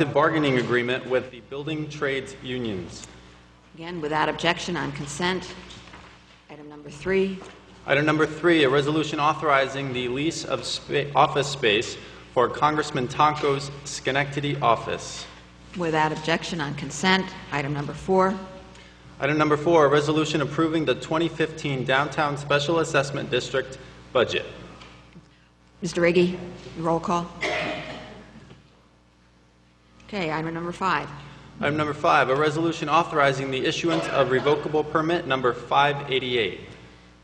bargaining agreement with the building trades unions. Again, without objection, on consent. Item number 3. Item number 3, a resolution authorizing the lease of office space for Congressman Tonko's Schenectady office. Without objection, on consent. Item number 4. Item number 4, a resolution approving the 2015 Downtown Special Assessment District budget. Mr. Riggi, roll call. Okay, item number 5. Item number 5, a resolution authorizing the issuance of revocable permit number 588.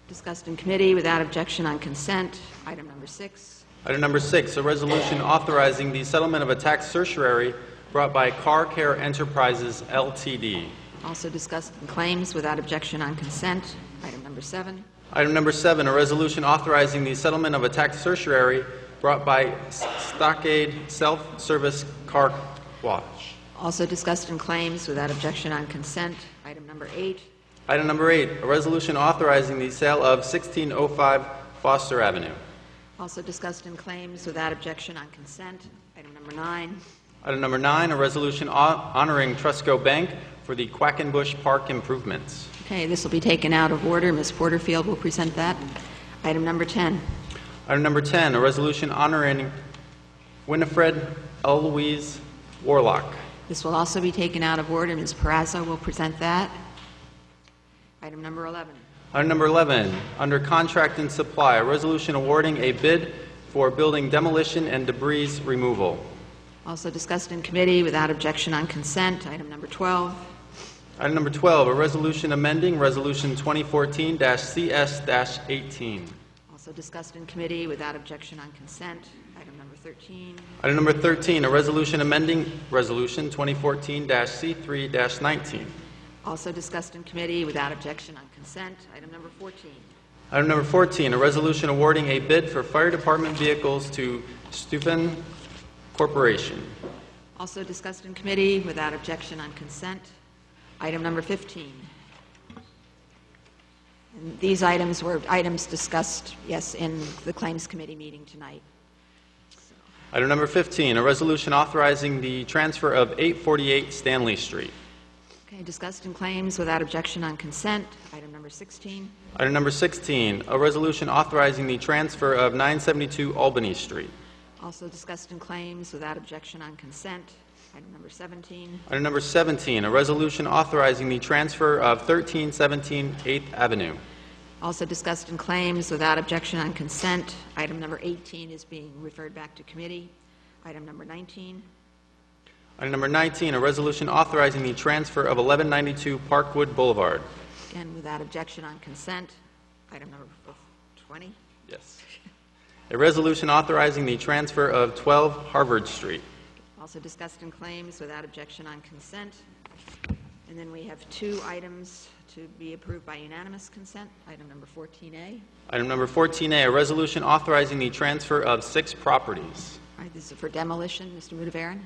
Discussed in committee without objection, on consent. Item number 6. Item number 6, a resolution authorizing the settlement of a tax certiorari brought by Car Care Enterprises, Ltd. Also discussed in claims without objection, on consent. Item number 7. Item number 7, a resolution authorizing the settlement of a tax certiorari brought by Stockade Self-Service Car Wash. Also discussed in claims without objection, on consent. Item number 8. Item number 8, a resolution authorizing the sale of 1605 Foster Avenue. Also discussed in claims without objection, on consent. Item number 9. Item number 9, a resolution honoring Trusco Bank for the Quackenbush Park improvements. Okay, this will be taken out of order. Ms. Porterfield will present that. Item number 10. Item number 10, a resolution honoring Winifred Eloise Warlock. This will also be taken out of order. Ms. Perazzo will present that. Item number 11. Item number 11, under contract and supply, a resolution awarding a bid for building demolition and debris removal. Also discussed in committee without objection, on consent. Item number 12. Item number 12, a resolution amending Resolution 2014-CS-18. Also discussed in committee without objection, on consent. Item number 13. Item number 13, a resolution amending Resolution 2014-C3-19. Also discussed in committee without objection, on consent. Item number 14. Item number 14, a resolution awarding a bid for fire department vehicles to Steuben Corporation. Also discussed in committee without objection, on consent. Item number 15. And these items were items discussed, yes, in the Claims Committee meeting tonight. Item number 15, a resolution authorizing the transfer of 848 Stanley Street. Okay, discussed in claims without objection, on consent. Item number 16. Item number 16, a resolution authorizing the transfer of 972 Albany Street. Also discussed in claims without objection, on consent. Item number 17. Item number 17, a resolution authorizing the transfer of 1317 8th Avenue. Also discussed in claims without objection, on consent. Item number 18 is being referred back to committee. Item number 19. Item number 19, a resolution authorizing the transfer of 1192 Parkwood Boulevard. Again, without objection, on consent. Item number 20. Yes. A resolution authorizing the transfer of 12 Harvard Street. Also discussed in claims without objection, on consent. And then we have 2 items to be approved by unanimous consent. Item number 14A. Item number 14A, a resolution authorizing the transfer of 6 properties. All right, this is for demolition. Mr. Mudavaran,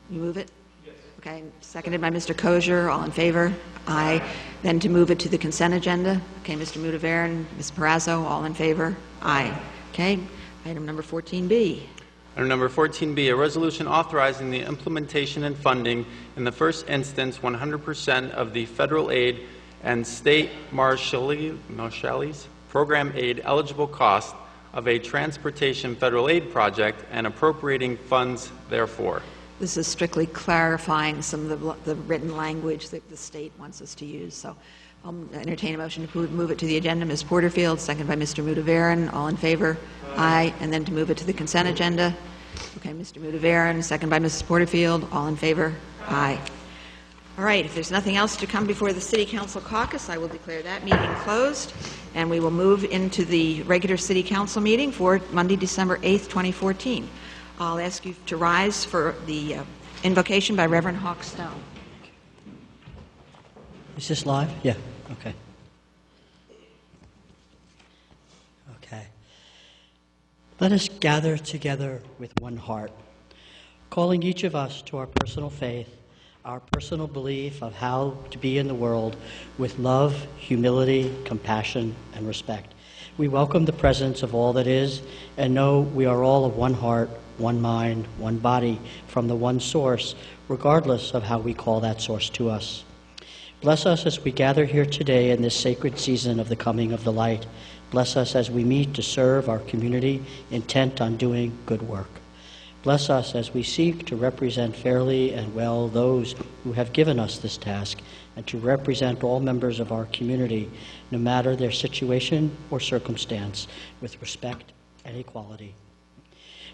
you move it? Yes. Okay, seconded by Mr. Kosher. All in favor? Aye. Then to move it to the consent agenda. Okay, Mr. Mudavaran, Ms. Perazzo, all in favor? Aye. Okay, item number 14B. Item number 14B, a resolution authorizing the implementation and funding in the first instance 100% of the federal aid and state marshalies program aid eligible cost of a transportation federal aid project and appropriating funds therefore. This is strictly clarifying some of the written language that the state wants us to use. So I'll entertain a motion to move it to the agenda. Ms. Porterfield, second by Mr. Mudavaran. All in favor? Aye. And then to move it to the consent agenda. Okay, Mr. Mudavaran, second by Mrs. Porterfield. All in favor? Aye. All right, if there's nothing else to come before the City Council caucus, I will declare that meeting closed, and we will move into the regular City Council meeting for Monday, December 8th, 2014. I'll ask you to rise for the invocation by Reverend Hawk Stone. Is this live? Yeah, okay. Okay. Let us gather together with one heart, calling each of us to our personal faith, our personal belief of how to be in the world with love, humility, compassion, and respect. We welcome the presence of all that is and know we are all of one heart, one mind, one body, from the one source, regardless of how we call that source to us. Bless us as we gather here today in this sacred season of the coming of the light. Bless us as we meet to serve our community, intent on doing good work. Bless us as we seek to represent fairly and well those who have given us this task, and to represent all members of our community, no matter their situation or circumstance, with respect and equality.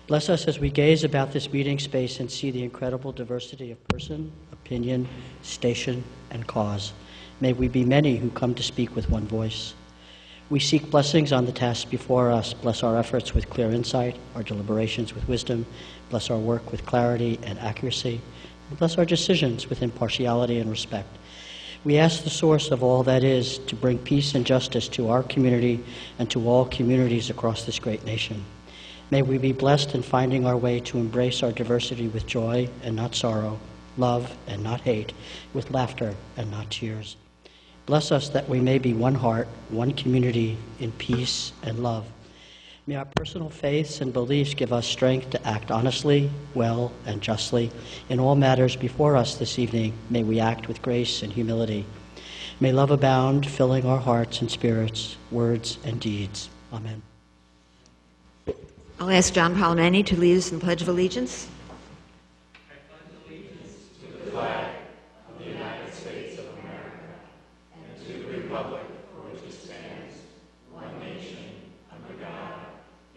Bless us as we gaze about this meeting space and see the incredible diversity of person, opinion, station, and cause. May we be many who come to speak with one voice. We seek blessings on the tasks before us. Bless our efforts with clear insight, our deliberations with wisdom. Bless our work with clarity and accuracy. And bless our decisions with impartiality and respect. We ask the source of all that is to bring peace and justice to our community and to all communities across this great nation. May we be blessed in finding our way to embrace our diversity with joy and not sorrow, love and not hate, with laughter and not tears. Bless us that we may be one heart, one community in peace and love. May our personal faiths and beliefs give us strength to act honestly, well, and justly. In all matters before us this evening, may we act with grace and humility. May love abound, filling our hearts and spirits, words and deeds. Amen. I'll ask John Palomani to lead us in the Pledge of Allegiance. I pledge allegiance to the flag of the United States of America and to the republic for which it stands, one nation, under God,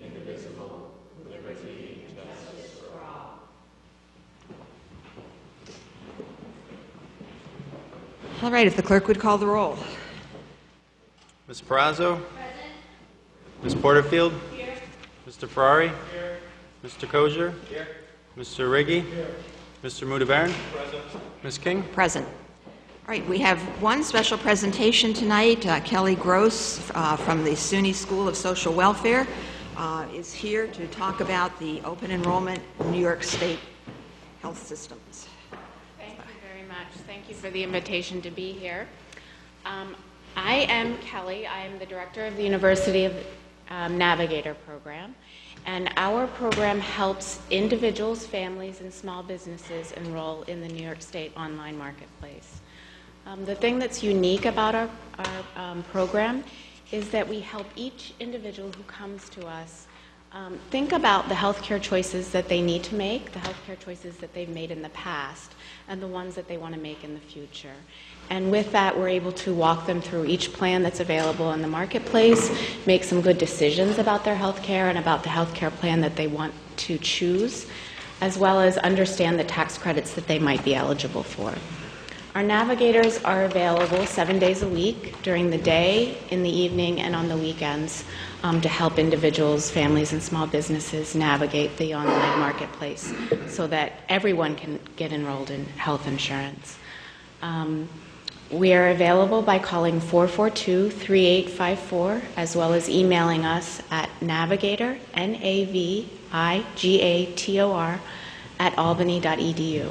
indivisible, with liberty and justice for all. All right, if the clerk would call the roll. Ms. Perazzo? Present. Ms. Porterfield? Here. Mr. Ferrari? Here. Mr. Kozier? Here. Mr. Riggi? Here. Mr. Mudavarren? Present. Ms. King? Present. All right, we have one special presentation tonight. Kelly Gross from the SUNY School of Social Welfare is here to talk about the open enrollment in New York State health systems. Thank you very much. Thank you for the invitation to be here. I am Kelly. I am the director of the University of Navigator program, and our program helps individuals, families, and small businesses enroll in the New York State online marketplace. The thing that's unique about our program is that we help each individual who comes to us think about the healthcare choices that they need to make, the healthcare choices that they've made in the past, and the ones that they want to make in the future. And with that, we're able to walk them through each plan that's available in the marketplace, make some good decisions about their healthcare and about the healthcare plan that they want to choose, as well as understand the tax credits that they might be eligible for. Our navigators are available 7 days a week during the day, in the evening, and on the weekends to help individuals, families, and small businesses navigate the online marketplace so that everyone can get enrolled in health insurance. We are available by calling 442-3854, as well as emailing us at Navigator, Navigator, at albany.edu.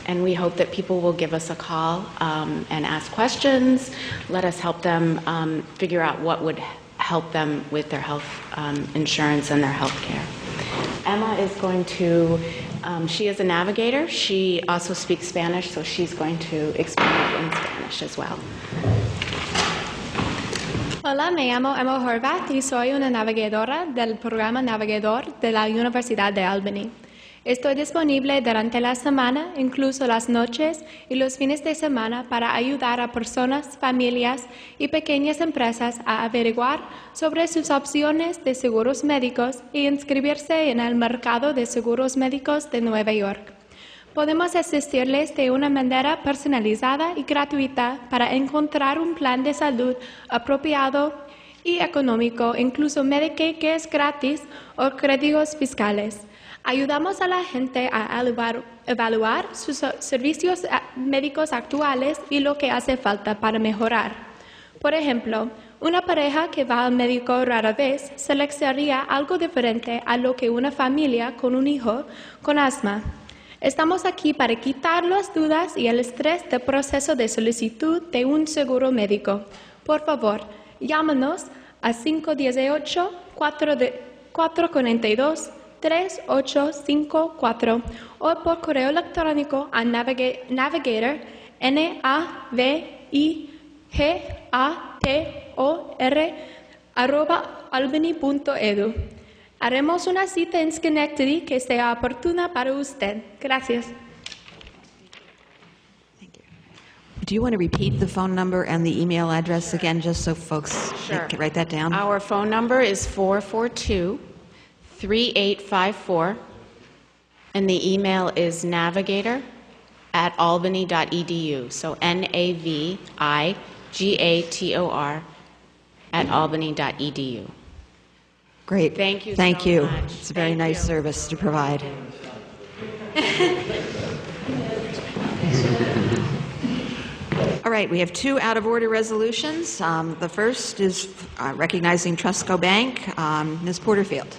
And we hope that people will give us a call and ask questions, let us help them figure out what would help them with their health insurance and their health care. Emma is going to, she is a navigator. She also speaks Spanish, so she's going to explain it in Spanish as well. Hola, me llamo Emma Horvath y soy una navegadora del programa Navigator de la Universidad de Albany. Estoy disponible durante la semana, incluso las noches y los fines de semana, para ayudar a personas, familias y pequeñas empresas a averiguar sobre sus opciones de seguros médicos y inscribirse en el mercado de seguros médicos de Nueva York. Podemos asistirles de una manera personalizada y gratuita para encontrar un plan de salud apropiado y económico, incluso Medicaid que es gratis, o créditos fiscales. Ayudamos a la gente a evaluar sus servicios médicos actuales y lo que hace falta para mejorar. Por ejemplo, una pareja que va al médico rara vez seleccionaría algo diferente a lo que una familia con un hijo con asma. Estamos aquí para quitar las dudas y el estrés del proceso de solicitud de un seguro médico. Por favor, llámanos a 518-442-3600 3854 o por correo electrónico a Navigator, NAVIGATOR, @albany.edu. Haremos una cita en Schenectady que sea oportuna para usted. Gracias. Do you want to repeat the phone number and the email address again, just so folks Sure. can write that down? Our phone number is 442-3854, and the email is navigator@albany.edu. So NAVIGATOR @albany.edu. Great. Thank you Thank so you. much. It's a very Thank nice you. service to provide. All right, we have two out-of-order resolutions. The first is recognizing Trustco Bank. Ms. Porterfield.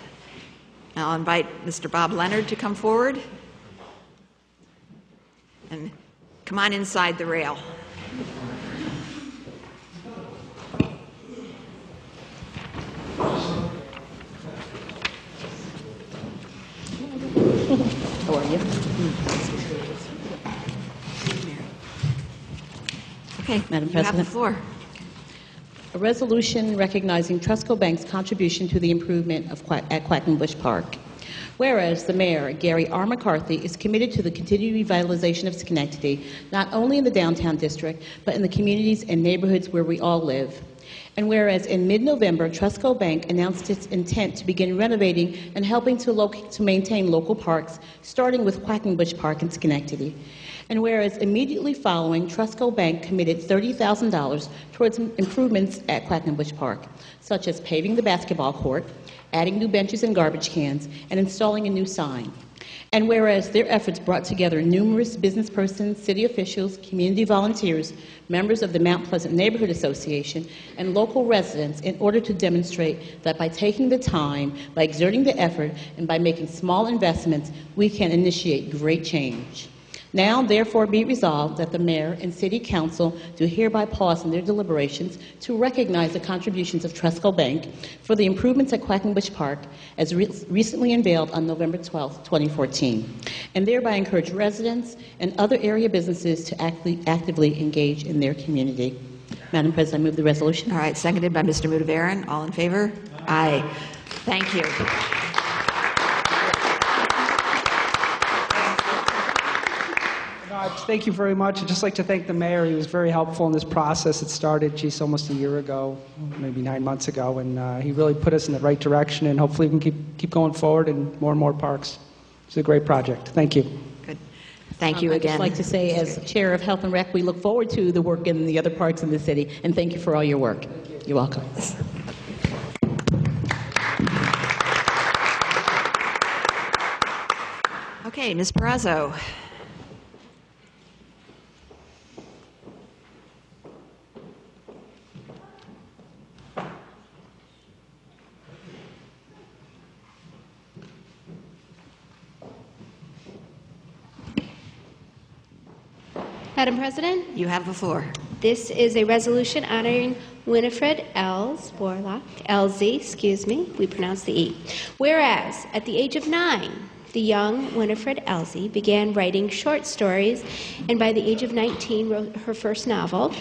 I'll invite Mr. Bob Leonard to come forward. And come on inside the rail. How are you? Okay, Madam you have the President. floor. A resolution recognizing Trustco Bank's contribution to the improvement at Quackenbush Park. Whereas the mayor, Gary R. McCarthy, is committed to the continued revitalization of Schenectady, not only in the downtown district, but in the communities and neighborhoods where we all live. And whereas in mid-November, Trustco Bank announced its intent to begin renovating and helping to maintain local parks, starting with Quackenbush Park in Schenectady. And whereas immediately following, Trustco Bank committed $30,000 towards improvements at Quackenbush Park, such as paving the basketball court, adding new benches and garbage cans, and installing a new sign. And whereas their efforts brought together numerous business persons, city officials, community volunteers, members of the Mount Pleasant Neighborhood Association, and local residents in order to demonstrate that by taking the time, by exerting the effort, and by making small investments, we can initiate great change. Now, therefore, be resolved that the mayor and city council do hereby pause in their deliberations to recognize the contributions of Trustco Bank for the improvements at Quackenbush Park as recently unveiled on November 12, 2014, and thereby encourage residents and other area businesses to actively engage in their community. Madam President, I move the resolution. All right, seconded by Mr. Mudavaren. All in favor? Aye. Thank you. Thank you very much. I'd just like to thank the mayor. He was very helpful in this process. It started, almost a year ago, maybe 9 months ago, and he really put us in the right direction, and hopefully we can keep going forward and more parks. It's a great project. Thank you. Good. Thank you I'd again. just like to say, as Chair of Health and Rec, we look forward to the work in the other parts of the city, and thank you for all your work. You're welcome. Okay, Ms. Perazzo. Madam President, You have the floor. this is a resolution honoring Winifred LZ, we pronounce the E. Whereas, at the age of 9, the young Winifred LZ began writing short stories, and by the age of 19 wrote her first novel.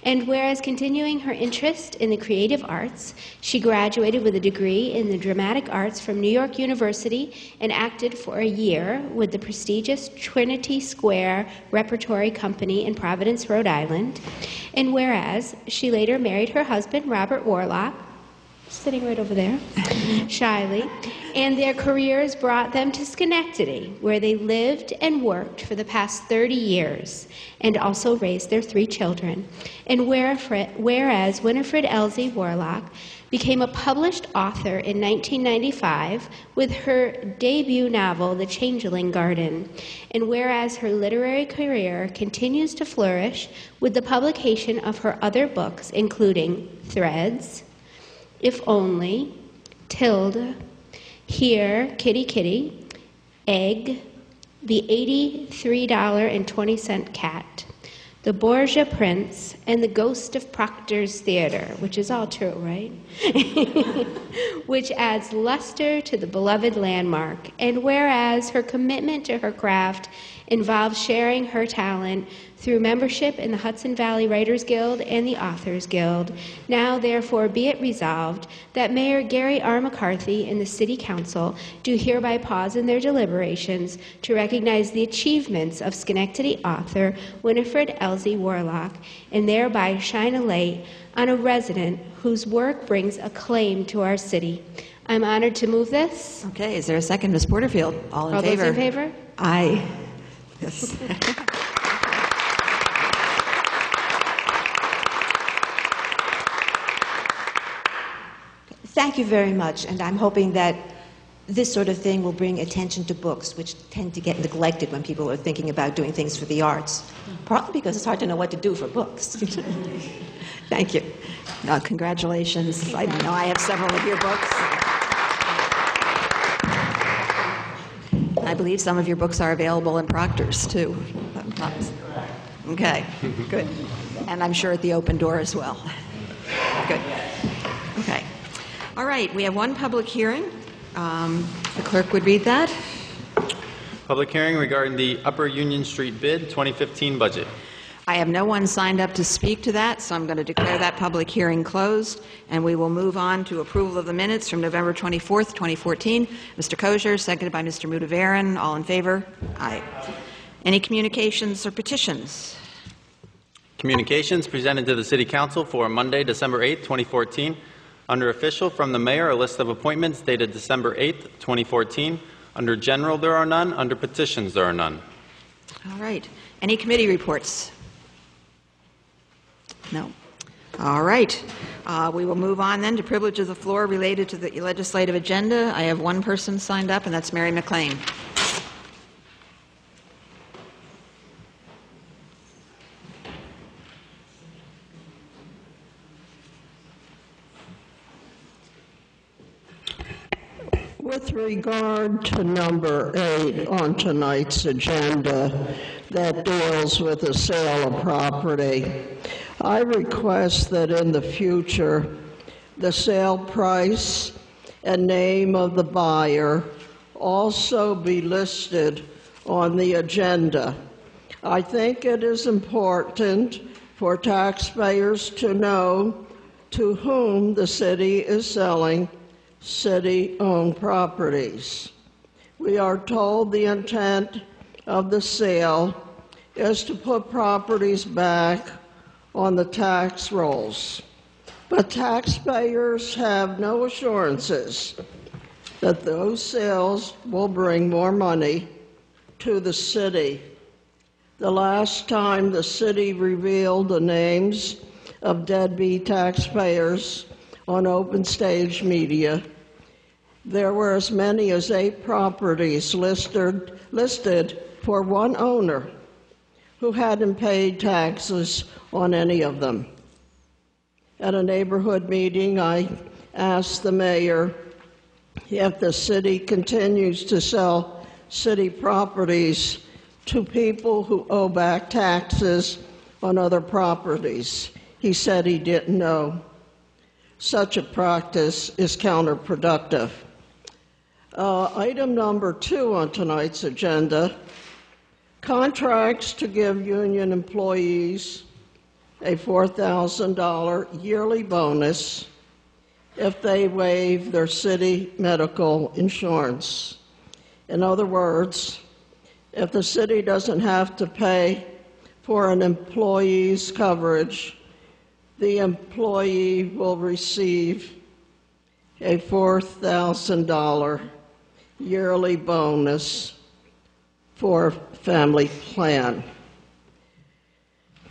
And whereas continuing her interest in the creative arts, she graduated with a degree in the dramatic arts from New York University and acted for a year with the prestigious Trinity Square Repertory Company in Providence, Rhode Island. And whereas she later married her husband, Robert Warlock, sitting right over there, shyly, and their careers brought them to Schenectady, where they lived and worked for the past 30 years, and also raised their 3 children. And whereas Winifred Elsie Warlock became a published author in 1995 with her debut novel, The Changeling Garden, and whereas her literary career continues to flourish with the publication of her other books, including Threads, If Only, Tilde, Here, Kitty Kitty, Egg, The $83.20 Cat, the Borgia Prince, and the Ghost of Proctor's Theater, which is all true, right? Which adds luster to the beloved landmark. And whereas her commitment to her craft involves sharing her talent through membership in the Hudson Valley Writers Guild and the Authors Guild, now therefore be it resolved that Mayor Gary R. McCarthy and the City Council do hereby pause in their deliberations to recognize the achievements of Schenectady author Winifred Elsie Warlock and thereby shine a light on a resident whose work brings acclaim to our city. I'm honored to move this. Okay, is there a second, Ms. Porterfield? All in All favor? those in favor? Aye. Yes. Thank you very much, and I'm hoping that this sort of thing will bring attention to books, which tend to get neglected when people are thinking about doing things for the arts, partly because it's hard to know what to do for books. Thank you. Congratulations. I know I have several of your books. I believe some of your books are available in Proctor's, too. Okay, good. And I'm sure at the Open Door as well. Good. Okay. All right, we have one public hearing. The clerk would read that. Public hearing regarding the Upper Union Street bid 2015 budget. I have no one signed up to speak to that, so I'm going to declare that public hearing closed, and we will move on to approval of the minutes from November 24th, 2014. Mr. Kosher, seconded by Mr. Mudavaran. All in favor? Aye. Any communications or petitions? Communications presented to the City Council for Monday, December 8th, 2014. Under Official, from the Mayor, a list of appointments dated December 8th, 2014. Under General, there are none. Under Petitions, there are none. All right. Any committee reports? No. All right. We will move on then to privilege of the floor related to the legislative agenda. I have one person signed up, and that's Mary McLean. With regard to number 8 on tonight's agenda that deals with the sale of property, I request that in the future the sale price and name of the buyer also be listed on the agenda. I think it is important for taxpayers to know to whom the city is selling city-owned properties. We are told the intent of the sale is to put properties back on the tax rolls, but taxpayers have no assurances that those sales will bring more money to the city. The last time the city revealed the names of deadbeat taxpayers on open stage media, there were as many as 8 properties listed for one owner who hadn't paid taxes on any of them. At a neighborhood meeting, I asked the mayor if the city continues to sell city properties to people who owe back taxes on other properties. He said he didn't know. Such a practice is counterproductive. Item number 2 on tonight's agenda, contracts to give union employees a $4,000 yearly bonus if they waive their city medical insurance. In other words, if the city doesn't have to pay for an employee's coverage, the employee will receive a $4,000 yearly bonus for family plan.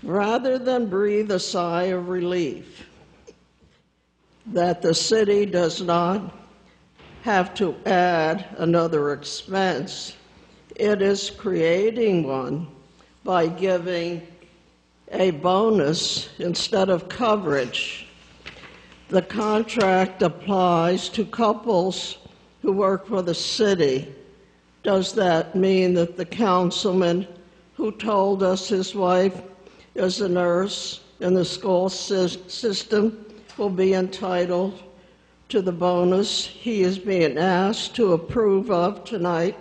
Rather than breathe a sigh of relief that the city does not have to add another expense, it is creating one by giving a bonus instead of coverage. The contract applies to couples who work for the city. Does that mean that the councilman who told us his wife as a nurse in the school system will be entitled to the bonus he is being asked to approve of tonight.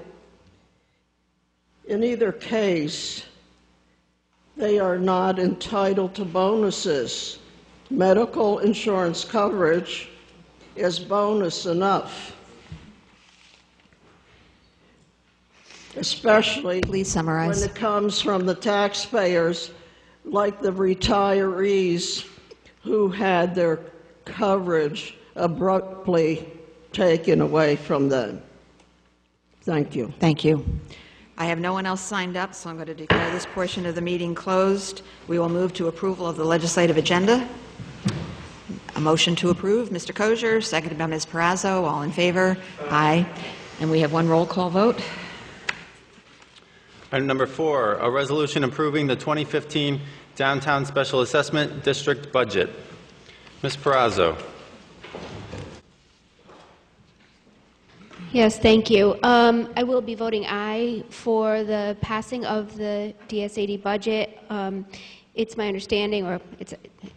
In either case, they are not entitled to bonuses. Medical insurance coverage is bonus enough, especially Please summarize. when it comes from the taxpayers like the retirees who had their coverage abruptly taken away from them. Thank you. Thank you. I have no one else signed up, so I'm going to declare this portion of the meeting closed. We will move to approval of the legislative agenda. A motion to approve, Mr. Kosher, seconded by Ms. Perazzo. All in favor? Aye. And we have one roll call vote. Item number 4, a resolution approving the 2015 Downtown Special Assessment District budget. Ms. Perazzo. Yes, thank you. I will be voting aye for the passing of the DSAD budget. It's my understanding, or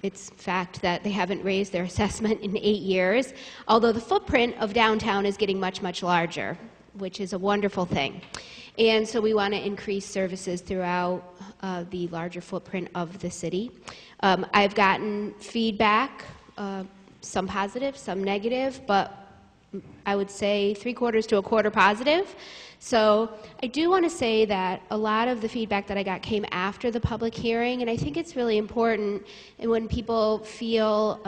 it's fact, that they haven't raised their assessment in 8 years, although the footprint of downtown is getting much, much larger, which is a wonderful thing. And so we want to increase services throughout the larger footprint of the city. I've gotten feedback, some positive, some negative, but I would say 3/4 to 1/4 positive. So I do want to say that a lot of the feedback that I got came after the public hearing, and I think it's really important when people feel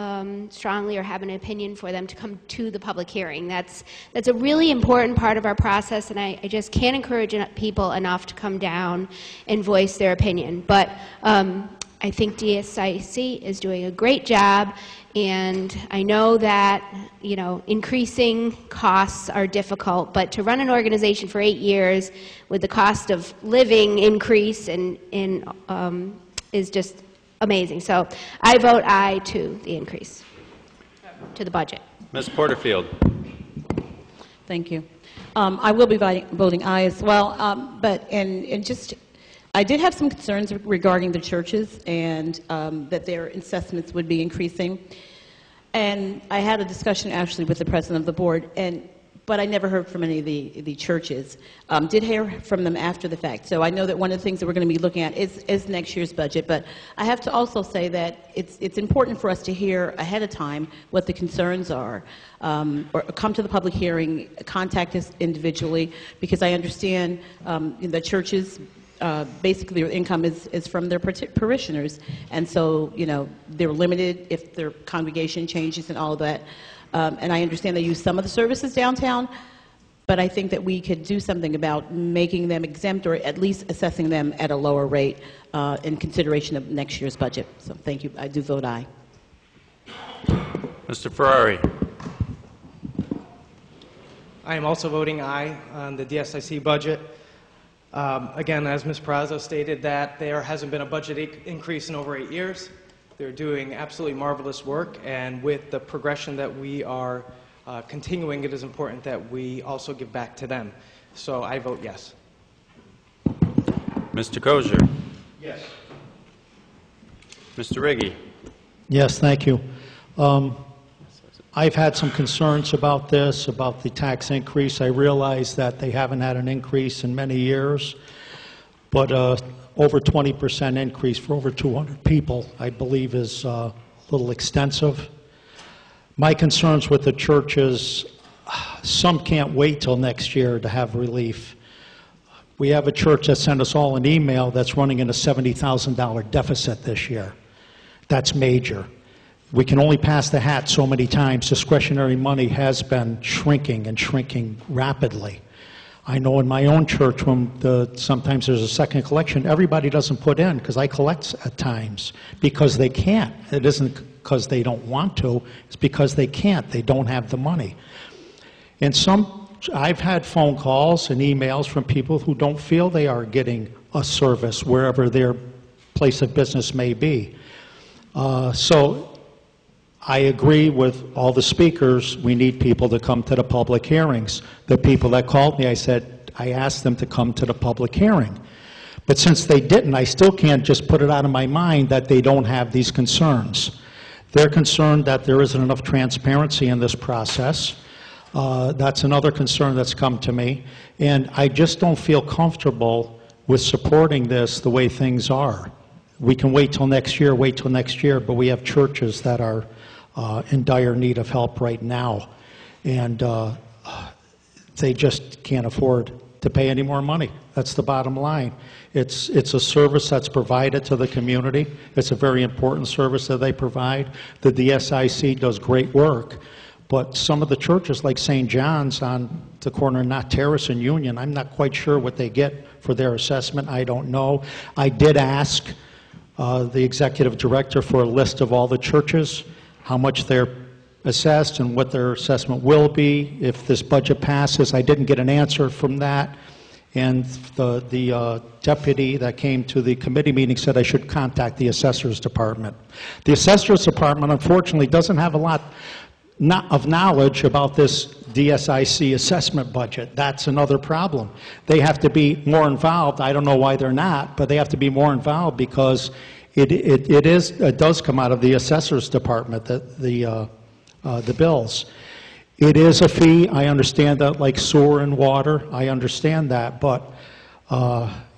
strongly or have an opinion for them to come to the public hearing. That's a really important part of our process, and I just can't encourage people enough to come down and voice their opinion. But I think DSIC is doing a great job, and I know that, you know, increasing costs are difficult, but to run an organization for 8 years with the cost of living increase is just amazing. So I vote aye to the increase, to the budget. Ms. Porterfield. Thank you. I will be voting aye as well, I did have some concerns regarding the churches and that their assessments would be increasing. And I had a discussion actually with the president of the board, but I never heard from any of the churches. Did hear from them after the fact. So I know that one of the things that we're going to be looking at is next year's budget. But I have to also say that it's important for us to hear ahead of time what the concerns are, or come to the public hearing, contact us individually, because I understand the churches. Basically, their income is from their parishioners, and so, you know, they're limited if their congregation changes and all of that. And I understand they use some of the services downtown, but I think that we could do something about making them exempt, or at least assessing them at a lower rate in consideration of next year's budget. So thank you. I do vote aye. Mr. Ferrari. I am also voting aye on the DSIC budget. Again, as Ms. Perazzo stated, that there hasn't been a budget increase in over 8 years. They're doing absolutely marvelous work, and with the progression that we are continuing, it is important that we also give back to them. So I vote yes. Mr. Kosher. Yes. Mr. Riggi. Yes, thank you. I've had some concerns about this, about the tax increase. I realize that they haven't had an increase in many years, but over 20% increase for over 200 people, I believe, is a little extensive. My concerns with the churches, some can't wait till next year to have relief. We have a church that sent us all an email that's running in a $70,000 deficit this year. That's major. We can only pass the hat so many times. Discretionary money has been shrinking and shrinking rapidly. I know in my own church, when sometimes there's a second collection, everybody doesn't put in, because I collect at times, because they can't. It isn't because they don't want to, it's because they can't. They don't have the money. And I've had phone calls and emails from people who don't feel they are getting a service wherever their place of business may be. So I agree with all the speakers. We need people to come to the public hearings. The people that called me, I asked them to come to the public hearing. But since they didn't, I still can't just put it out of my mind that they don't have these concerns. They're concerned that there isn't enough transparency in this process. That's another concern that's come to me. And I just don't feel comfortable with supporting this the way things are. We can wait till next year, but we have churches that are in dire need of help right now. And they just can't afford to pay any more money. That's the bottom line. It's a service that's provided to the community. It's a very important service that they provide. The DSIC does great work, but some of the churches like St. John's on the corner of Knott Terrace and Union, I'm not quite sure what they get for their assessment. I don't know. I did ask the executive director for a list of all the churches, how much they're assessed and what their assessment will be if this budget passes. I didn't get an answer from that. And the deputy that came to the committee meeting said I should contact the assessor's department. The assessor's department, unfortunately, doesn't have a lot of knowledge about this DSIC assessment budget. That's another problem. They have to be more involved. I don't know why they're not, but they have to be more involved because it does come out of the assessor's department, the bills. It is a fee. I understand that, like sewer and water. I understand that, but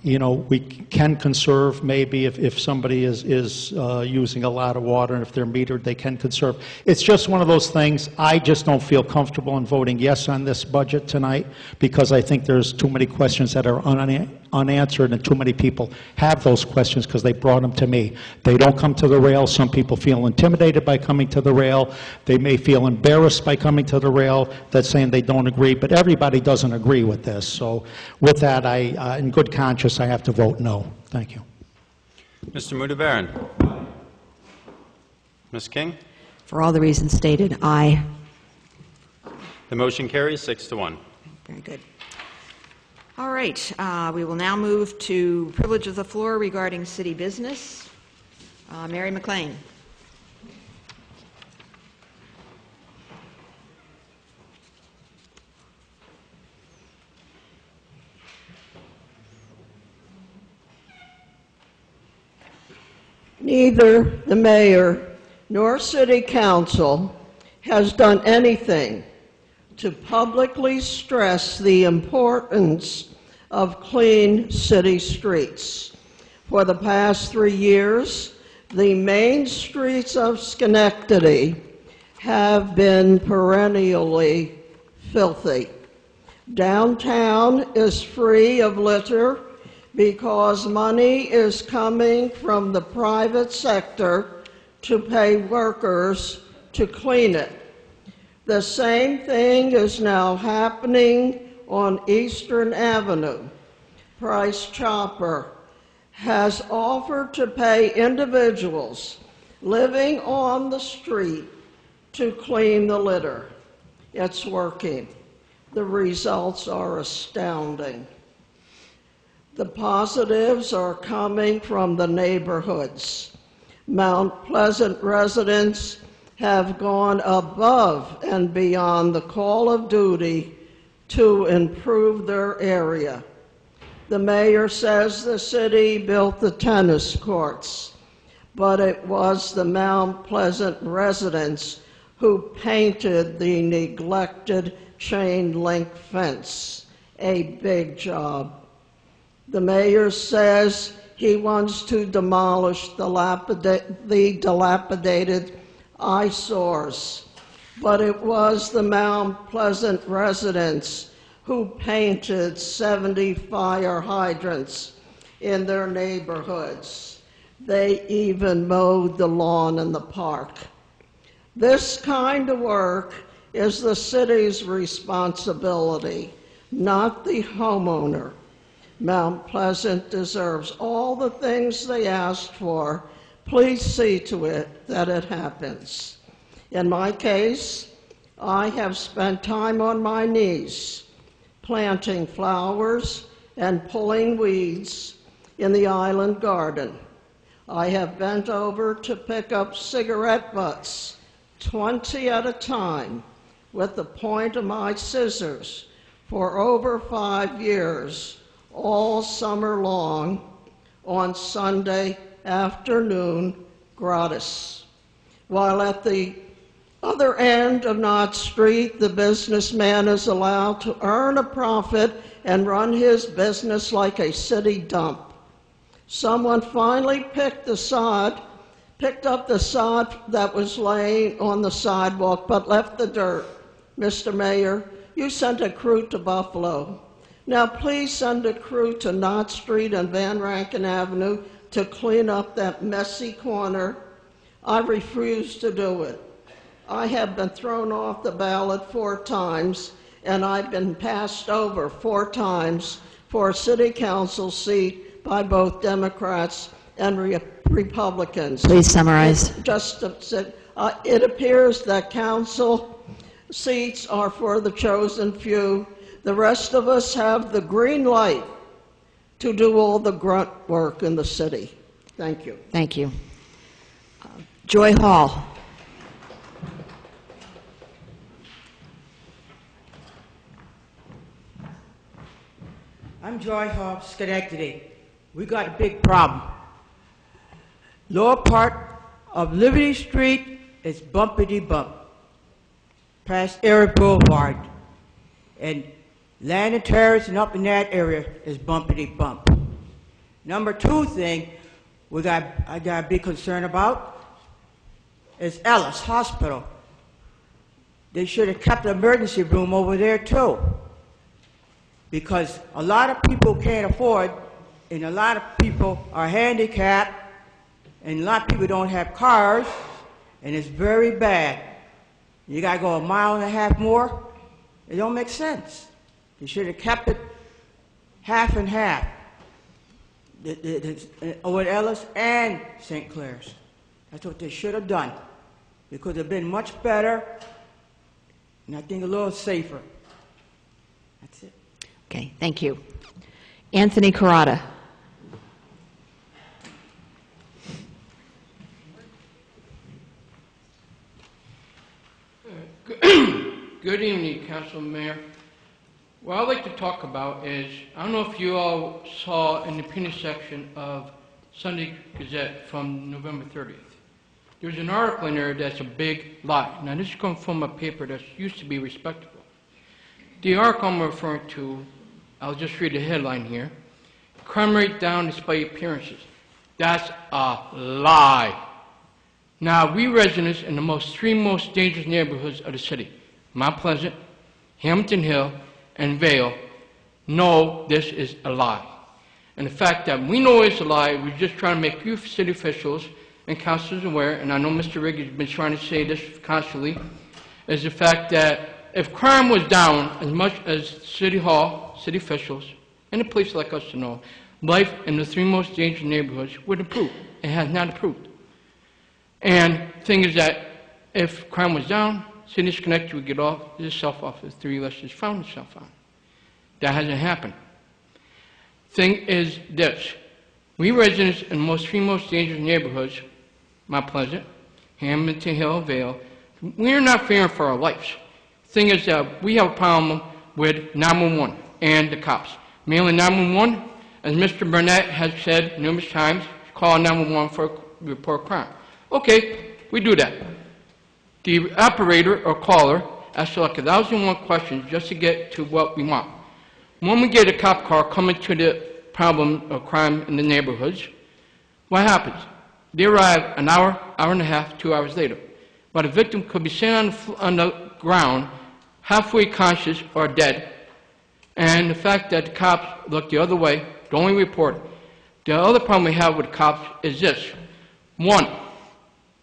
you know, we can conserve maybe if somebody is using a lot of water, and if they're metered, they can conserve. It's just one of those things. I just don't feel comfortable in voting yes on this budget tonight because I think there's too many questions that are unanswered, and too many people have those questions because they brought them to me. They don't come to the rail. Some people feel intimidated by coming to the rail. They may feel embarrassed by coming to the rail. That's saying they don't agree, but everybody doesn't agree with this. So with that, in good conscience, I have to vote no. Thank you. Mr. Mudavaren. Ms. King? For all the reasons stated, aye. The motion carries 6-1. Very good. All right, we will now move to privilege of the floor regarding city business. Mary McLean. Neither the mayor nor city council has done anything to publicly stress the importance of clean city streets. For the past 3 years, the main streets of Schenectady have been perennially filthy. Downtown is free of litter because money is coming from the private sector to pay workers to clean it. The same thing is now happening on Eastern Avenue. Price Chopper has offered to pay individuals living on the street to clean the litter. It's working. The results are astounding. The positives are coming from the neighborhoods. Mount Pleasant residents have gone above and beyond the call of duty to improve their area. The mayor says the city built the tennis courts, but it was the Mount Pleasant residents who painted the neglected chain link fence. A big job. The mayor says he wants to demolish the dilapidated eyesores, but it was the Mount Pleasant residents who painted 70 fire hydrants in their neighborhoods. They even mowed the lawn in the park. This kind of work is the city's responsibility, not the homeowner. Mount Pleasant deserves all the things they asked for. Please see to it that it happens. In my case, I have spent time on my knees planting flowers and pulling weeds in the island garden. I have bent over to pick up cigarette butts, 20 at a time, with the point of my scissors for over 5 years, all summer long, on Sunday afternoon gratis. While at the other end of Knott Street, the businessman is allowed to earn a profit and run his business like a city dump. Someone finally picked up the sod that was laying on the sidewalk, but left the dirt. Mr. Mayor, you sent a crew to Buffalo. Now please send a crew to Knott Street and Van Rankin Avenue to clean up that messy corner. I refuse to do it. I have been thrown off the ballot 4 times, and I've been passed over 4 times for a city council seat by both Democrats and Republicans. Please summarize. It appears that council seats are for the chosen few. The rest of us have the green light to do all the grunt work in the city. Thank you. Thank you. Joy Hall. I'm Joy Hall, Schenectady. We got a big problem. Lower part of Liberty Street is bumpity-bump, past Erie Boulevard. And Land and Terrace and up in that area is bumpity-bump. Number 2 thing I got to be concerned about is Ellis Hospital. They should have kept the emergency room over there too, because a lot of people can't afford, and a lot of people are handicapped, and a lot of people don't have cars, and it's very bad. You got to go 1.5 miles more. It don't make sense. You should have kept it half and half, over Ellis and St. Clair's. That's what they should have done. It could have been much better, and I think a little safer. That's it. Okay, thank you. Anthony Carrata. Good evening, Council Mayor. What I'd like to talk about is, I don't know if you all saw in the opinion section of Sunday Gazette from November 30th. There's an article in there that's a big lie. Now this comes from a paper that used to be respectable. The article I'm referring to, I'll just read the headline here. Crime rate down despite appearances. That's a lie. Now, we residents in the 3 most dangerous neighborhoods of the city, Mount Pleasant, Hamilton Hill, and Vale, know this is a lie. And the fact that we know it's a lie, we're just trying to make you city officials and councilors aware, and I know Mr. Rigg has been trying to say this constantly, is the fact that if crime was down as much as City Hall, city officials, and the police like us to know, life in the 3 most dangerous neighborhoods would improve. It has not improved. And the thing is that if crime was down, City of Schenectady would get itself off the 3 lists it's found itself on. That hasn't happened. Thing is this. We residents in the 3 most dangerous neighborhoods, Mount Pleasant, Hamilton Hill, Vale, we are not fearing for our lives. Thing is that we have a problem with 911 and the cops. Mainly 911, as Mr. Burnett has said numerous times, call 911 for a report crime. Okay, we do that. The operator or caller asks like 1,001 questions just to get to what we want. When we get a cop car coming to the problem of crime in the neighborhoods, what happens? They arrive an hour, hour and a half, 2 hours later. But a victim could be sitting on the ground, halfway conscious or dead, and the fact that the cops look the other way, don't even report it. The other problem we have with cops is this. 1,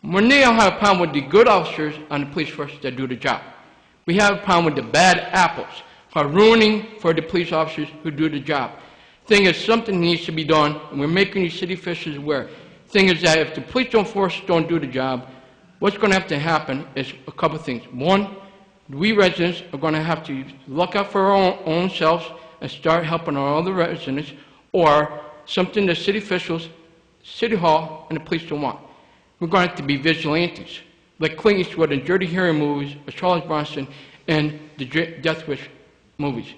when they don't have a problem with the good officers on the police force that do the job. We have a problem with the bad apples who are ruining for the police officers who do the job. Thing is, something needs to be done, and we're making these city officials aware. Thing is that if the police force don't do the job, what's going to have to happen is a couple of things. 1, we residents are going to have to look out for our own selves and start helping our other residents, or something the city officials, City Hall, and the police don't want. We're going to have to be vigilantes, like Clint Eastwood in Dirty Harry movies, or Charles Bronson, and the Death Wish movies.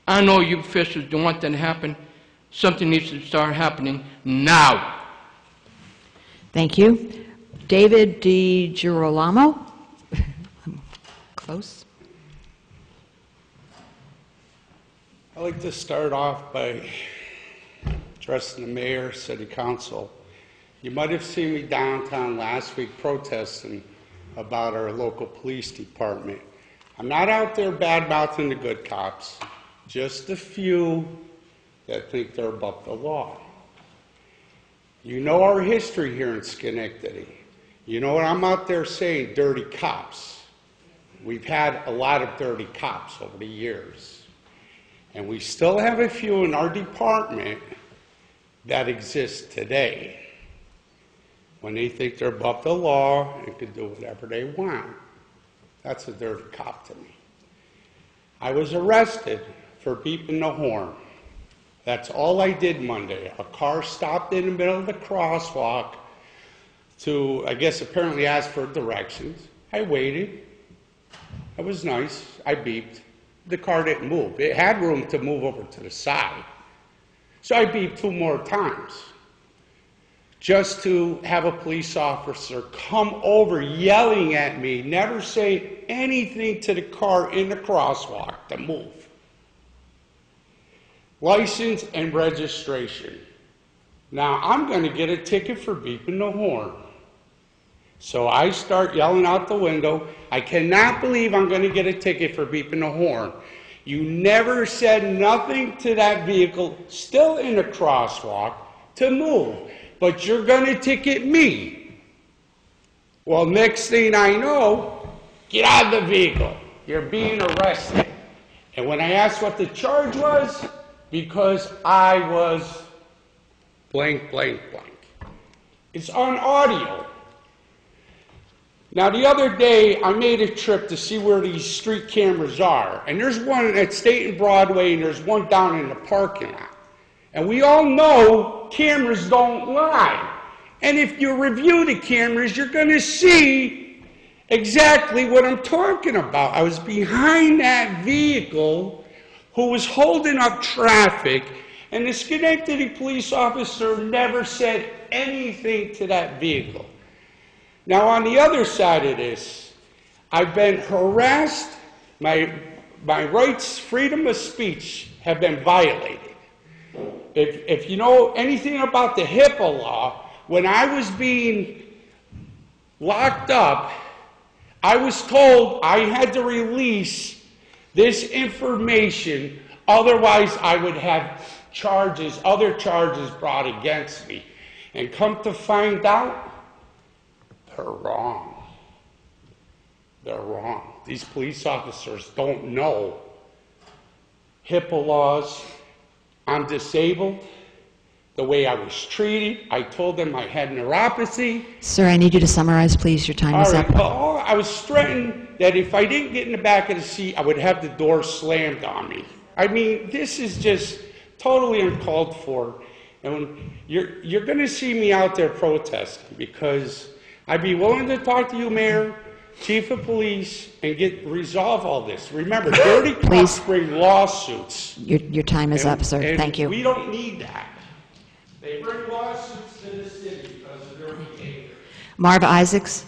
I know you officials don't want that to happen, Something needs to start happening now. Thank you. David DiGirolamo. Close. I'd like to start off by addressing the mayor, city council. You might have seen me downtown last week protesting about our local police department. I'm not out there bad-mouthing the good cops, just a few that think they're above the law. You know our history here in Schenectady. You know what I'm out there saying, dirty cops. We've had a lot of dirty cops over the years. And we still have a few in our department that exist today. When they think they're above the law and can do whatever they want. That's a dirty cop to me. I was arrested for beeping the horn. That's all I did Monday. A car stopped in the middle of the crosswalk to, I guess, apparently ask for directions. I waited. I was nice. I beeped. The car didn't move. It had room to move over to the side. So I beeped 2 more times, just to have a police officer come over yelling at me, never say anything to the car in the crosswalk to move. License and registration. Now, I'm going to get a ticket for beeping the horn. So I start yelling out the window, I cannot believe I'm going to get a ticket for beeping the horn. You never said nothing to that vehicle, still in the crosswalk, to move. But you're going to ticket me. Well, next thing I know, get out of the vehicle. You're being arrested. And when I asked what the charge was, because I was blank, blank, blank. It's on audio. Now, the other day, I made a trip to see where these street cameras are. And there's one at State and Broadway, and there's one down in the parking lot. And we all know cameras don't lie. And if you review the cameras, you're going to see exactly what I'm talking about. I was behind that vehicle who was holding up traffic, and the Schenectady police officer never said anything to that vehicle. Now, on the other side of this, I've been harassed. My rights, freedom of speech, have been violated. If you know anything about the HIPAA law, when I was being locked up, I was told I had to release this information, otherwise I would have other charges brought against me. And come to find out, they're wrong. They're wrong. These police officers don't know HIPAA laws. I'm disabled. The way I was treated, I told them I had neuropathy. Sir, I need you to summarize, please. Your time is up. Well, I was threatened that if I didn't get in the back of the seat, I would have the door slammed on me. I mean, this is just totally uncalled for. And you're going to see me out there protesting, because I'd be willing to talk to you, Mayor, Chief of Police, and resolve all this. Remember, dirty cops bring lawsuits. Your time is up, sir. Thank you. We don't need that. They bring lawsuits to the city because of their behavior. Marva Isaacs.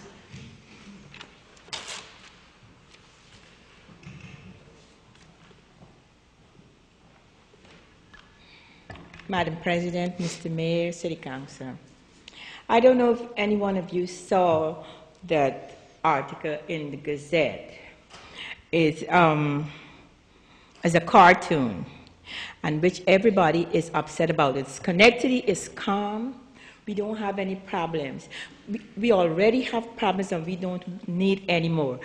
Madam President, Mr. Mayor, City Council. I don't know if any one of you saw that article in the Gazette. It's a cartoon, and which everybody is upset about it. Schenectady is calm. We don't have any problems. We already have problems, and we don't need any more.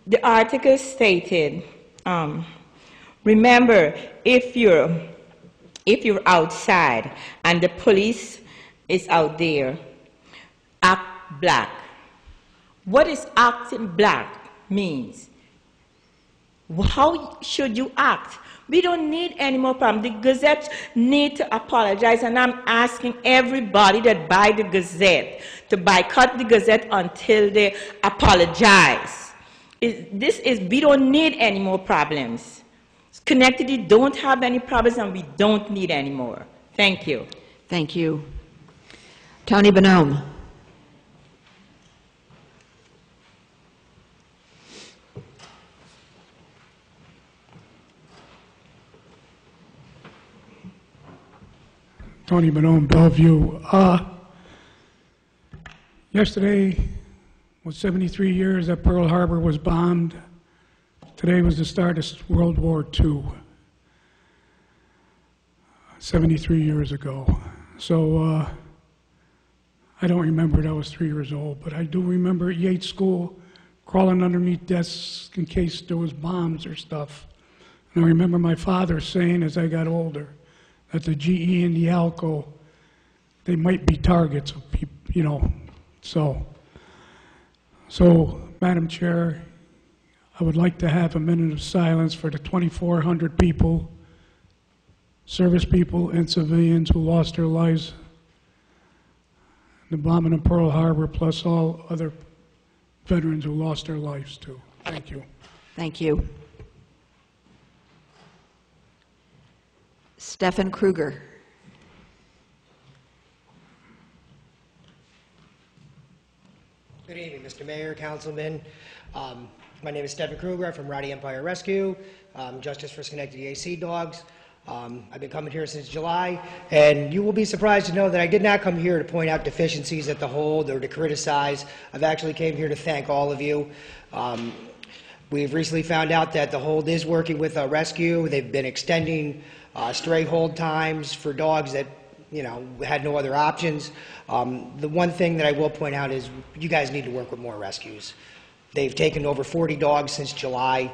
The article stated, remember, if you're outside and the police is out there, act black. What is acting black means? How should you act? We don't need any more problems. The Gazette need to apologize, and I'm asking everybody that buy the Gazette to boycott the Gazette until they apologize. We don't need any more problems. Schenectady don't have any problems, and we don't need any more. Thank you. Thank you. Tony Bonhomme. Tony Bonhomme, Bellevue. Yesterday was 73 years that Pearl Harbor was bombed. Today was the start of World War II, 73 years ago. So I don't remember it. I was 3 years old, but I do remember at Yates School crawling underneath desks in case there was bombs or stuff. And I remember my father saying as I got older that the GE and the ALCO, they might be targets of people, you know. So, Madam Chair, I would like to have a minute of silence for the 2,400 people, service people and civilians who lost their lives in the bombing of Pearl Harbor, plus all other veterans who lost their lives too. Thank you. Thank you. Stefan Kruger. Good evening, Mr. Mayor, Councilman. My name is Stephen Kruger. I'm from Rowdy Empire Rescue, Justice for Schenectady AC Dogs. I've been coming here since July, and you will be surprised to know that I did not come here to point out deficiencies at the hold or to criticize. I've actually came here to thank all of you. We've recently found out that the hold is working with rescue. They've been extending stray hold times for dogs that, you know, had no other options. The one thing that I will point out is you guys need to work with more rescues. They've taken over 40 dogs since July.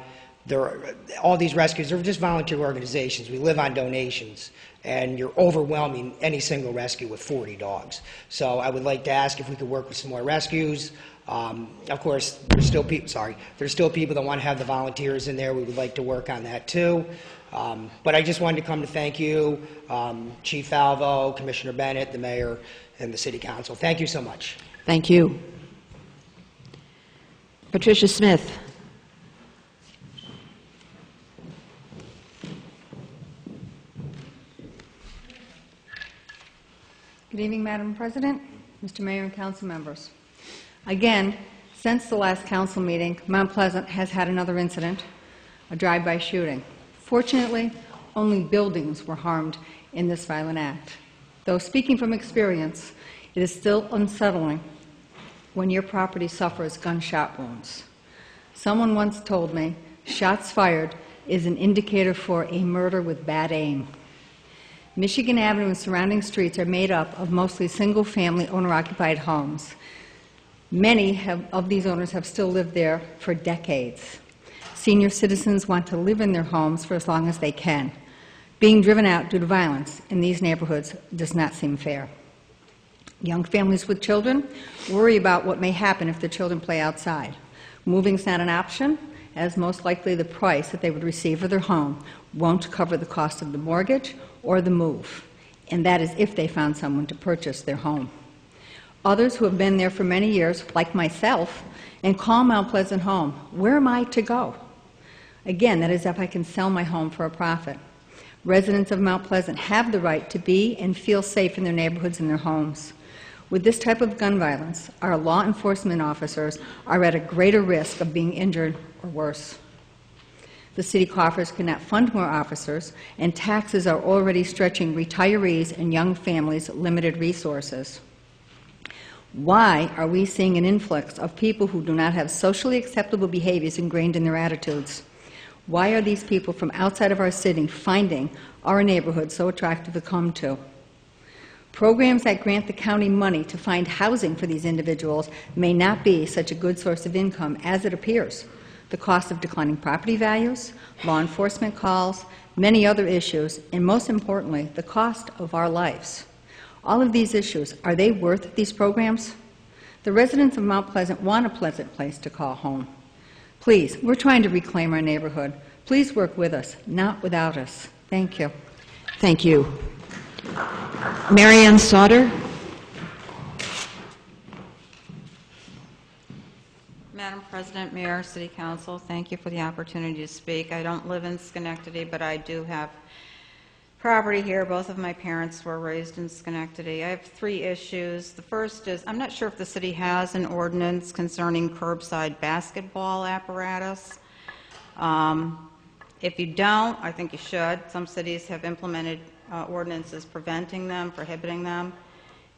All these rescues are just volunteer organizations. We live on donations, and you're overwhelming any single rescue with 40 dogs. So I would like to ask if we could work with some more rescues. Of course, there's still people that want to have the volunteers in there. We would like to work on that too. But I just wanted to come to thank you, Chief Alvo, Commissioner Bennett, the Mayor, and the City Council. Thank you so much. Thank you. Patricia Smith. Good evening, Madam President, Mr. Mayor, and council members. Again, since the last council meeting, Mount Pleasant has had another incident, a drive-by shooting. Fortunately, only buildings were harmed in this violent act. Though speaking from experience, it is still unsettling when your property suffers gunshot wounds. Someone once told me, shots fired is an indicator for a murder with bad aim. Michigan Avenue and surrounding streets are made up of mostly single-family owner-occupied homes. Many of these owners have still lived there for decades. Senior citizens want to live in their homes for as long as they can. Being driven out due to violence in these neighborhoods does not seem fair. Young families with children worry about what may happen if their children play outside. Moving is not an option, as most likely the price that they would receive for their home won't cover the cost of the mortgage or the move, and that is if they found someone to purchase their home. Others who have been there for many years, like myself, and call Mount Pleasant home, where am I to go? Again, that is if I can sell my home for a profit. Residents of Mount Pleasant have the right to be and feel safe in their neighborhoods and their homes. With this type of gun violence, our law enforcement officers are at a greater risk of being injured or worse. The city coffers cannot fund more officers, and taxes are already stretching retirees and young families' limited resources. Why are we seeing an influx of people who do not have socially acceptable behaviors ingrained in their attitudes? Why are these people from outside of our city finding our neighborhood so attractive to come to? Programs that grant the county money to find housing for these individuals may not be such a good source of income as it appears. The cost of declining property values, law enforcement calls, many other issues, and most importantly, the cost of our lives. All of these issues, are they worth these programs? The residents of Mount Pleasant want a pleasant place to call home. Please, we're trying to reclaim our neighborhood. Please work with us, not without us. Thank you. Thank you. Marianne Sauter. Madam President, Mayor, City Council, thank you for the opportunity to speak. I don't live in Schenectady, but I do have property here. Both of my parents were raised in Schenectady. I have 3 issues. The first is, I'm not sure if the city has an ordinance concerning curbside basketball apparatus. If you don't, I think you should. Some cities have implemented ordinances preventing them, prohibiting them.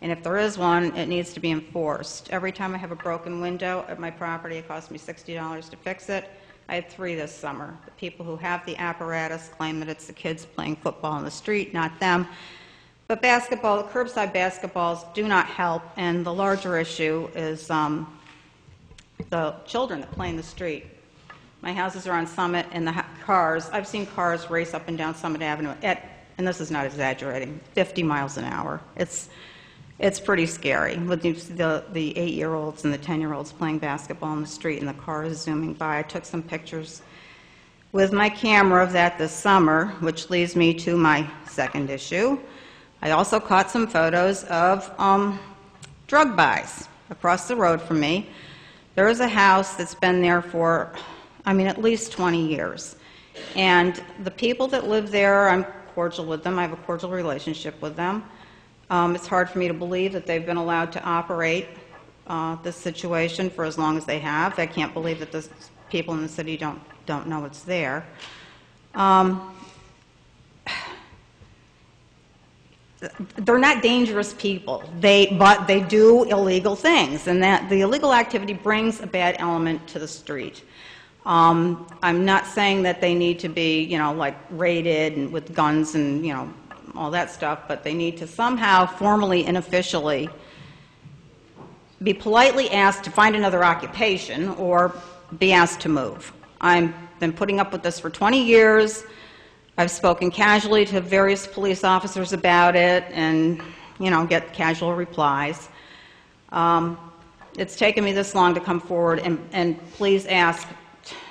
And if there is one, it needs to be enforced. Every time I have a broken window at my property, it costs me $60 to fix it. I had 3 this summer. The people who have the apparatus claim that it's the kids playing football in the street, not them. But basketball, curbside basketballs do not help, and the larger issue is the children that play in the street. My houses are on Summit, and the cars, I've seen cars race up and down Summit Avenue at, and this is not exaggerating, 50 miles an hour. It's pretty scary with the 8-year-olds and the 10-year-olds playing basketball in the street and the cars zooming by. I took some pictures with my camera of that this summer, which leads me to my second issue. I also caught some photos of drug buys across the road from me. There is a house that's been there for, at least 20 years. And the people that live there, I'm cordial with them. I have a cordial relationship with them. It's hard for me to believe that they've been allowed to operate this situation for as long as they have. I can't believe that the people in the city don't know it's there. They're not dangerous people, but they do illegal things, and that the illegal activity brings a bad element to the street. I'm not saying that they need to be, like raided and with guns and, all that stuff, but they need to somehow formally and officially be politely asked to find another occupation or be asked to move. I've been putting up with this for 20 years. I've spoken casually to various police officers about it and, get casual replies. It's taken me this long to come forward and please ask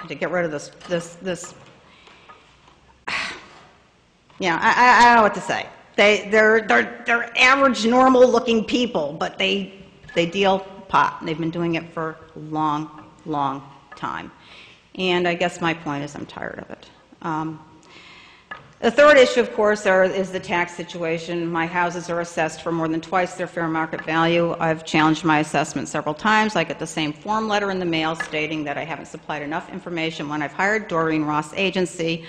to get rid of this. I don't know what to say. They're average, normal-looking people, but they deal pot. They've been doing it for a long, long time. And I guess my point is I'm tired of it. The third issue, of course, is the tax situation. My houses are assessed for more than twice their fair market value. I've challenged my assessment several times. I get the same form letter in the mail stating that I haven't supplied enough information when I've hired Doreen Ross Agency,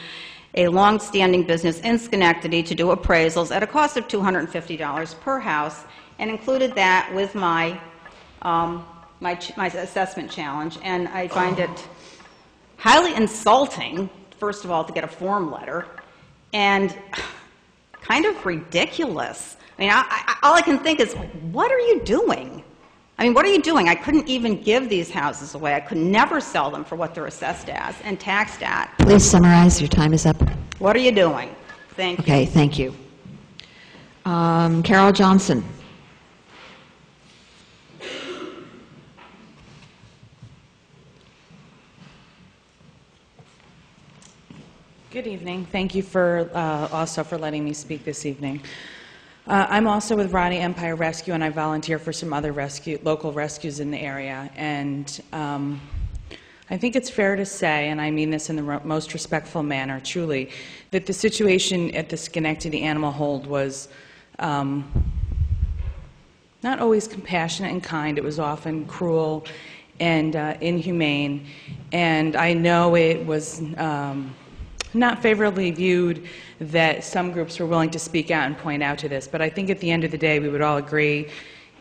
a long-standing business in Schenectady, to do appraisals at a cost of $250 per house, and included that with my assessment challenge. And I find it highly insulting, first of all, to get a form letter, and kind of ridiculous. All I can think is, what are you doing? What are you doing? I couldn't even give these houses away. I could never sell them for what they're assessed as and taxed at. Please summarize. Your time is up. What are you doing? Thank you. Okay, thank you. Carol Johnson. Good evening. Thank you for also for letting me speak this evening. I'm also with Rodney Empire Rescue, and I volunteer for some other local rescues in the area. And I think it's fair to say, and I mean this in the most respectful manner, truly, that the situation at the Schenectady Animal Hold was not always compassionate and kind. It was often cruel and inhumane. And I know it was not favorably viewed that some groups were willing to speak out and point out to this, but I think at the end of the day we would all agree,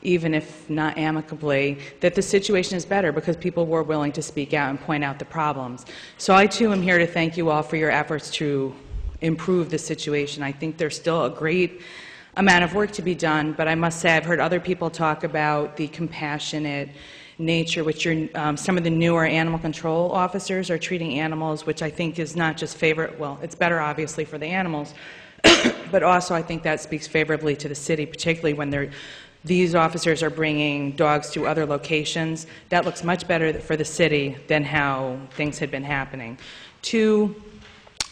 even if not amicably, that the situation is better because people were willing to speak out and point out the problems. So I too am here to thank you all for your efforts to improve the situation. I think there's still a great amount of work to be done, but I must say I've heard other people talk about the compassionate nature which some of the newer animal control officers are treating animals, which I think is not just it's better obviously for the animals, but also I think that speaks favorably to the city, particularly when these officers are bringing dogs to other locations. That looks much better for the city than how things had been happening. 2,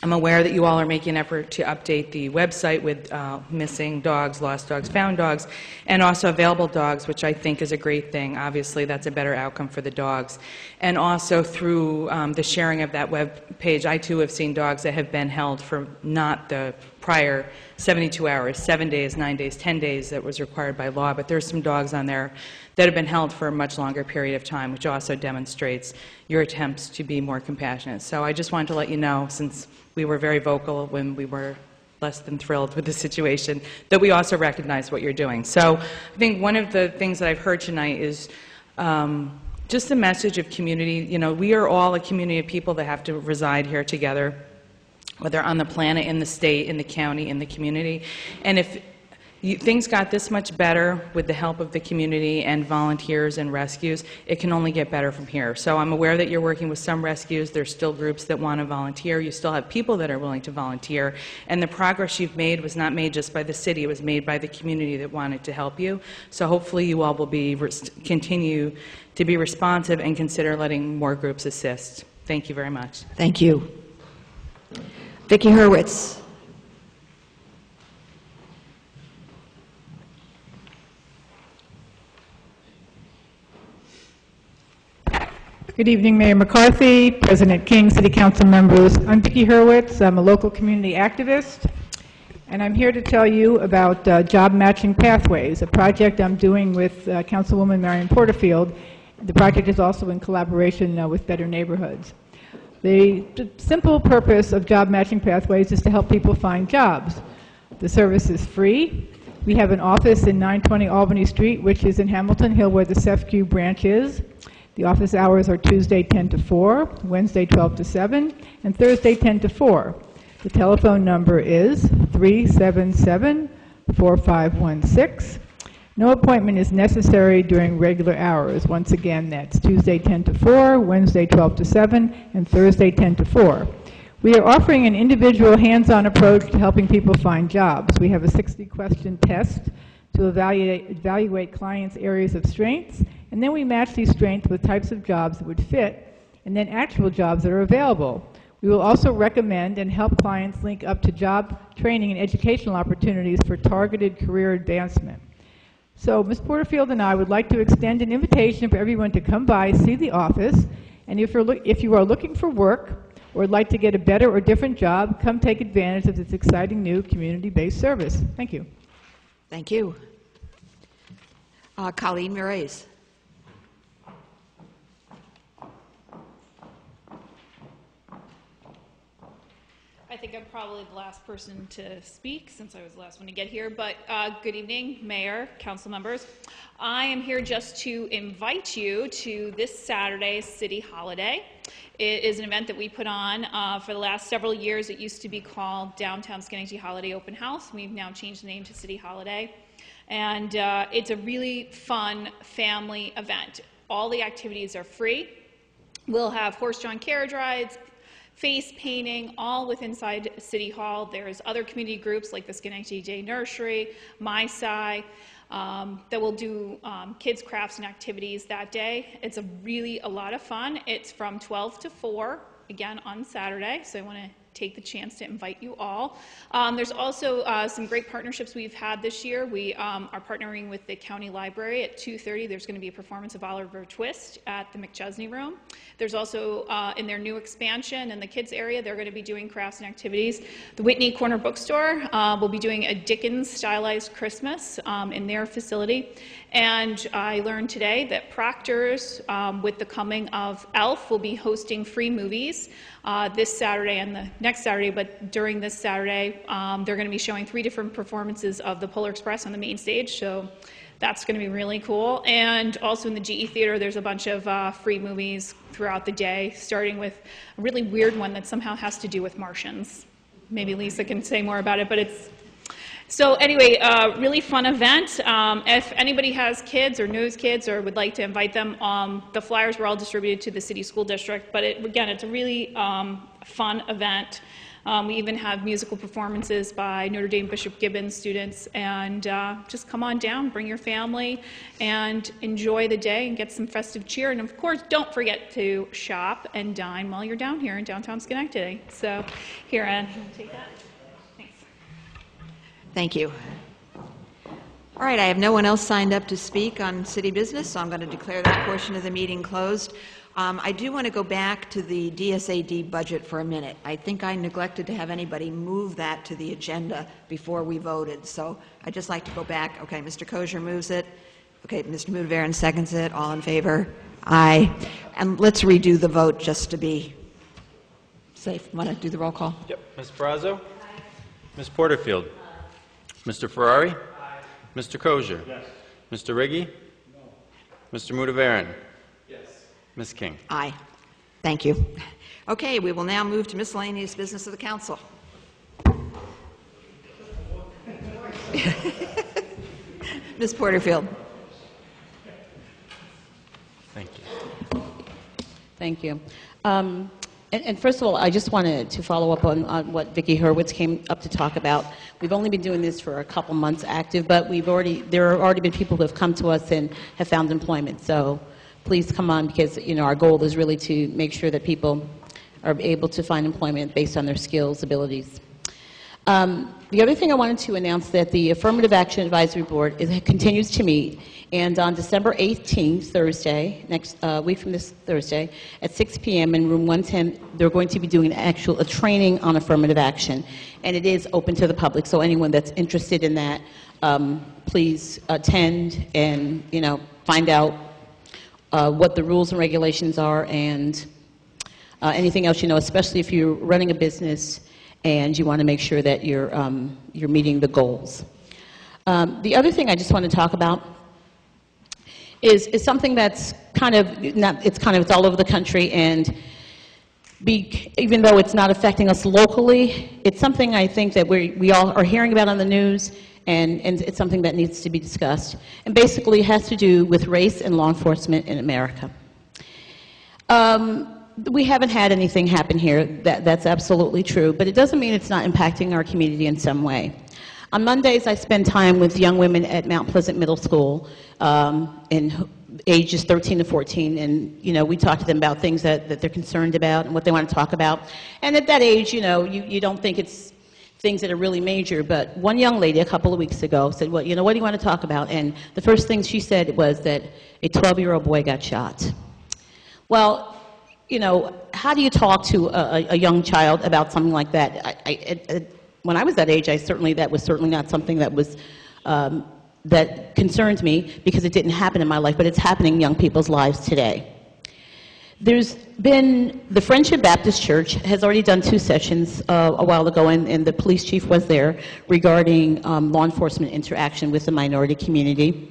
I'm aware that you all are making an effort to update the website with missing dogs, lost dogs, found dogs, and also available dogs, which I think is a great thing. Obviously, that's a better outcome for the dogs. And also through the sharing of that web page, I too have seen dogs that have been held for not the prior 72 hours, 7 days, 9 days, 10 days that was required by law, but there's some dogs on there that have been held for a much longer period of time, which also demonstrates your attempts to be more compassionate. So I just wanted to let you know, since we were very vocal when we were less than thrilled with the situation, that we also recognize what you're doing. So I think one of the things that I've heard tonight is just a message of community. You know, we are all a community of people that have to reside here together, whether on the planet, in the state, in the county, in the community. And if things got this much better with the help of the community and volunteers and rescues, it can only get better from here. So I'm aware that you're working with some rescues. There's still groups that want to volunteer. You still have people that are willing to volunteer. And the progress you've made was not made just by the city. It was made by the community that wanted to help you. So hopefully you all will be continue to be responsive and consider letting more groups assist. Thank you very much. Thank you. Vicki Hurwitz. Good evening, Mayor McCarthy, President King, City Council members. I'm Vicki Hurwitz. I'm a local community activist, and I'm here to tell you about Job Matching Pathways, a project I'm doing with Councilwoman Marion Porterfield. The project is also in collaboration with Better Neighborhoods. The simple purpose of Job Matching Pathways is to help people find jobs. The service is free. We have an office in 920 Albany Street, which is in Hamilton Hill, where the CEFCU branch is. The office hours are Tuesday 10 to 4, Wednesday 12 to 7, and Thursday 10 to 4. The telephone number is 377-4516. No appointment is necessary during regular hours. Once again, that's Tuesday 10 to 4, Wednesday 12 to 7, and Thursday 10 to 4. We are offering an individual hands-on approach to helping people find jobs. We have a 60-question test to evaluate clients' areas of strengths, and then we match these strengths with types of jobs that would fit, and then actual jobs that are available. We will also recommend and help clients link up to job training and educational opportunities for targeted career advancement. So Ms. Porterfield and I would like to extend an invitation for everyone to come by, see the office, and if you are looking for work or would like to get a better or different job, come take advantage of this exciting new community-based service. Thank you. Thank you. Colleen Muraise. I think I'm probably the last person to speak since I was the last one to get here, but good evening, Mayor, council members. I am here just to invite you to this Saturday's City Holiday. It is an event that we put on for the last several years. It used to be called Downtown Schenectady Holiday Open House. We've now changed the name to City Holiday. And it's a really fun family event. All the activities are free. We'll have horse-drawn carriage rides, face painting, all within inside City Hall. There's other community groups like the Schenectady Day Nursery, MySci, that will do kids' crafts and activities that day. It's a lot of fun. It's from 12 to 4, again on Saturday, so I want to take the chance to invite you all. There's also some great partnerships we've had this year. We are partnering with the county library at 2:30. There's going to be a performance of Oliver Twist at the McChesney Room. There's also, in their new expansion in the kids area, they're going to be doing crafts and activities. The Whitney Corner Bookstore will be doing a Dickens stylized Christmas in their facility. And I learned today that Proctor's, with the coming of Elf, will be hosting free movies this Saturday and the next Saturday, but during this Saturday, they're going to be showing 3 different performances of the Polar Express on the main stage, so that's going to be really cool. And also in the GE Theater, there's a bunch of free movies throughout the day, starting with a really weird one that somehow has to do with Martians. Maybe Lisa can say more about it, but it's... So anyway, really fun event. If anybody has kids or knows kids or would like to invite them, the flyers were all distributed to the city school district, but again, it's a really fun event. We even have musical performances by Notre Dame Bishop Gibbons students, and just come on down, bring your family, and enjoy the day and get some festive cheer. And of course, don't forget to shop and dine while you're down here in downtown Schenectady. So here, Ann, take that. Thank you. All right, I have no one else signed up to speak on city business, so I'm going to declare that portion of the meeting closed. I do want to go back to the DSAD budget for a minute. I think I neglected to have anybody move that to the agenda before we voted, so I'd just like to go back. Okay, Mr. Kosher moves it. Okay, Mr. Mudavaran seconds it. All in favor? Aye. And let's redo the vote just to be safe. Want to do the roll call? Yep. Ms. Brazo? Aye. Ms. Porterfield? Aye. Mr. Ferrari? Aye. Mr. Kosher? Yes. Mr. Riggi? No. Mr. Mudavaran? Yes. Ms. King? Aye. Thank you. Okay, we will now move to miscellaneous business of the council. Ms. Porterfield. Thank you. Thank you. And first of all, I just wanted to follow up on what Vicki Hurwitz came up to talk about. We've only been doing this for a couple months active, but there have already been people who have come to us and have found employment. So please come on, because our goal is really to make sure that people are able to find employment based on their skills, abilities. The other thing I wanted to announce that the Affirmative Action Advisory Board continues to meet, and on December 18th, Thursday, next week from this Thursday, at 6 p.m. in room 110, they're going to be doing a training on affirmative action, and it is open to the public. So anyone that's interested in that, please attend and find out what the rules and regulations are, and anything else especially if you're running a business and you want to make sure that you're meeting the goals. The other thing I just want to talk about is something that's it's all over the country, and even though it's not affecting us locally, it's something I think that we all are hearing about on the news, and it's something that needs to be discussed. And basically it has to do with race and law enforcement in America. We haven't had anything happen here. That's absolutely true, but it doesn't mean it's not impacting our community in some way. On Mondays, I spend time with young women at Mount Pleasant Middle School in ages 13 to 14, and we talk to them about things that they're concerned about and what they want to talk about. And at that age, you don't think it's things that are really major, but one young lady a couple of weeks ago said, well, what do you want to talk about? And the first thing she said was that a 12-year-old boy got shot. Well, how do you talk to a young child about something like that? When I was that age, that was certainly not something that was that concerned me, because it didn't happen in my life, but it's happening in young people's lives today. There's been, the Friendship Baptist Church has already done 2 sessions a while ago, and the police chief was there, regarding law enforcement interaction with the minority community.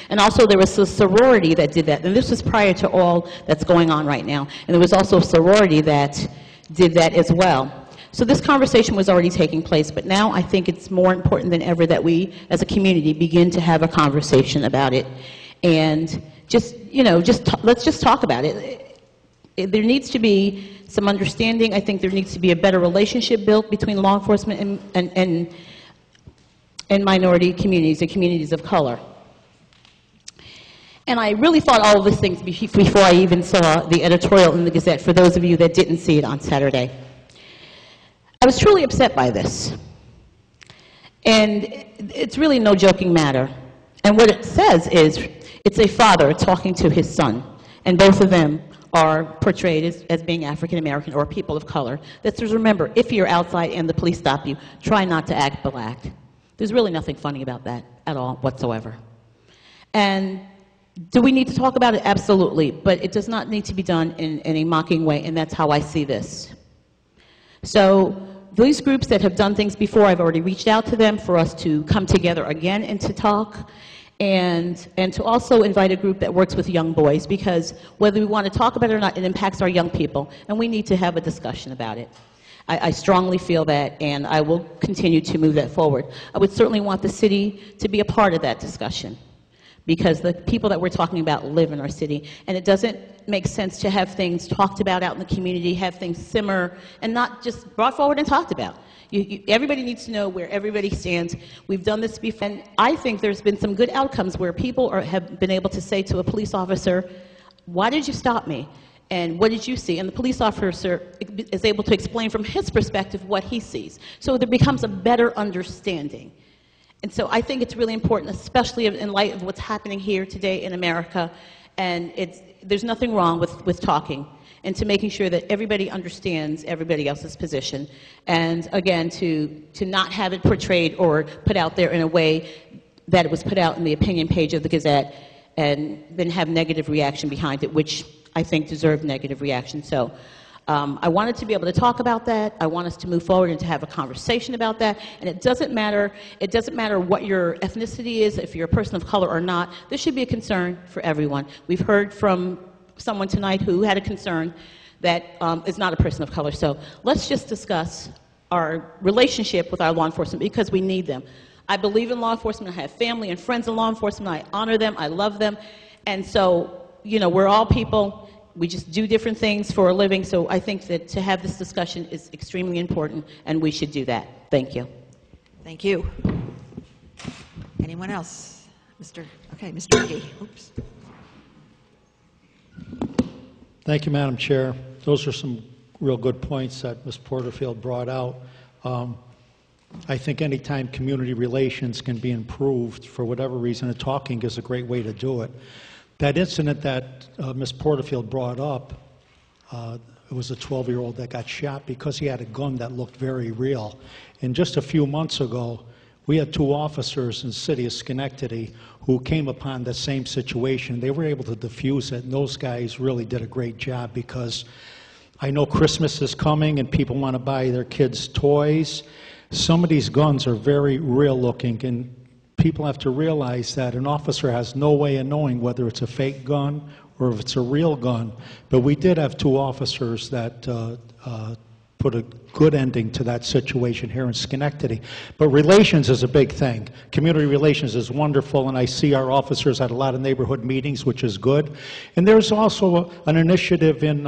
And also there was a sorority that did that, and this was prior to all that's going on right now. And there was also a sorority that did that as well. So this conversation was already taking place, but now I think it's more important than ever that we, as a community, begin to have a conversation about it. And let's just talk about it. There needs to be some understanding. I think there needs to be a better relationship built between law enforcement and minority communities and communities of color. And I really thought all of these things before I even saw the editorial in the Gazette, for those of you that didn't see it on Saturday. I was truly upset by this. And it's really no joking matter. And what it says is, it's a father talking to his son, and both of them are portrayed as being African American or people of color. Let's just remember, if you're outside and the police stop you, try not to act black. There's really nothing funny about that at all whatsoever. And do we need to talk about it? Absolutely. But it does not need to be done in a mocking way, and that's how I see this. So these groups that have done things before, I've already reached out to them for us to come together again and to talk, and to also invite a group that works with young boys, because whether we want to talk about it or not, it impacts our young people, and we need to have a discussion about it. I strongly feel that, and I will continue to move that forward. I would certainly want the city to be a part of that discussion, because the people that we're talking about live in our city, and it doesn't make sense to have things talked about out in the community, have things simmer, and not just brought forward and talked about. Everybody needs to know where everybody stands. We've done this before, and I think there's been some good outcomes where people have been able to say to a police officer, why did you stop me? And what did you see? And the police officer is able to explain from his perspective what he sees. So there becomes a better understanding. And so I think it's really important, especially in light of what's happening here today in America, and there's nothing wrong with talking and to making sure that everybody understands everybody else's position. And again, to not have it portrayed or put out there in a way that it was put out in the opinion page of the Gazette and then have negative reaction behind it, which I think deserved negative reaction. So I wanted to be able to talk about that. I want us to move forward and to have a conversation about that. And it doesn't matter what your ethnicity is, if you're a person of color or not. This should be a concern for everyone. We've heard from someone tonight who had a concern that is not a person of color. So let's just discuss our relationship with our law enforcement, because we need them. I believe in law enforcement. I have family and friends in law enforcement. I honor them. I love them. And so, you know, we're all people. We just do different things for a living. So I think that to have this discussion is extremely important, and we should do that. Thank you. Thank you. Anyone else? Mr. McGee. Oops. Thank you, Madam Chair. Those are some real good points that Ms. Porterfield brought out. I think anytime community relations can be improved for whatever reason, and talking is a great way to do it. That incident that Ms. Porterfield brought up, it was a 12-year-old that got shot because he had a gun that looked very real. And just a few months ago, we had 2 officers in the city of Schenectady who came upon the same situation. They were able to defuse it, and those guys really did a great job, because I know Christmas is coming and people want to buy their kids toys. Some of these guns are very real looking, and people have to realize that an officer has no way of knowing whether it's a fake gun or if it's a real gun. But we did have 2 officers that put a good ending to that situation here in Schenectady. But relations is a big thing. Community relations is wonderful, and I see our officers at a lot of neighborhood meetings, which is good. And there's also an initiative in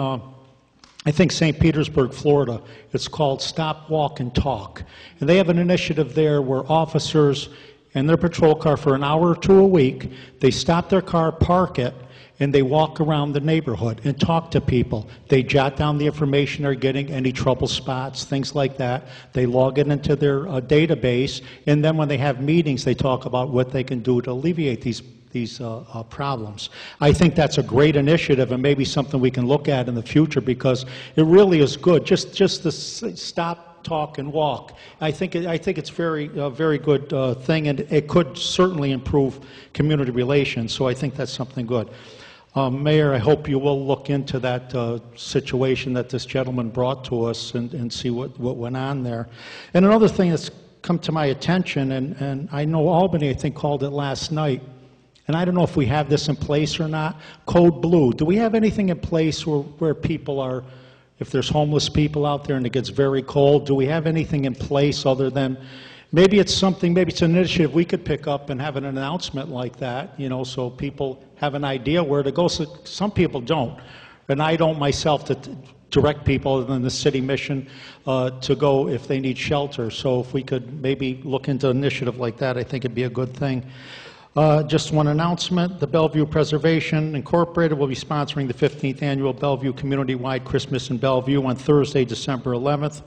I think St. Petersburg, Florida. It's called Stop, Walk, and Talk. And they have an initiative there where officers in their patrol car for an hour or 2 a week, they stop their car, park it, and they walk around the neighborhood and talk to people. They jot down the information they're getting, any trouble spots, things like that. They log it into their database, and then when they have meetings, they talk about what they can do to alleviate these problems. I think that's a great initiative, and maybe something we can look at in the future, because it really is good. Just to stop, talk, and walk. I think it's a very good thing, and it could certainly improve community relations. So I think that's something good. Mayor, I hope you will look into that situation that this gentleman brought to us and see what went on there. And another thing that's come to my attention, and I know Albany, I think, called it last night, and I don't know if we have this in place or not, Code Blue. Do we have anything in place where people are, if there's homeless people out there and it gets very cold, do we have anything in place other than, maybe it's something, maybe it's an initiative we could pick up and have an announcement like that, you know, so people have an idea where to go. So some people don't, and I don't myself to direct people other than the city mission to go if they need shelter. So if we could maybe look into an initiative like that, I think it'd be a good thing. Just one announcement, the Bellevue Preservation Incorporated will be sponsoring the 15th Annual Bellevue Community-Wide Christmas in Bellevue on Thursday, December 11th,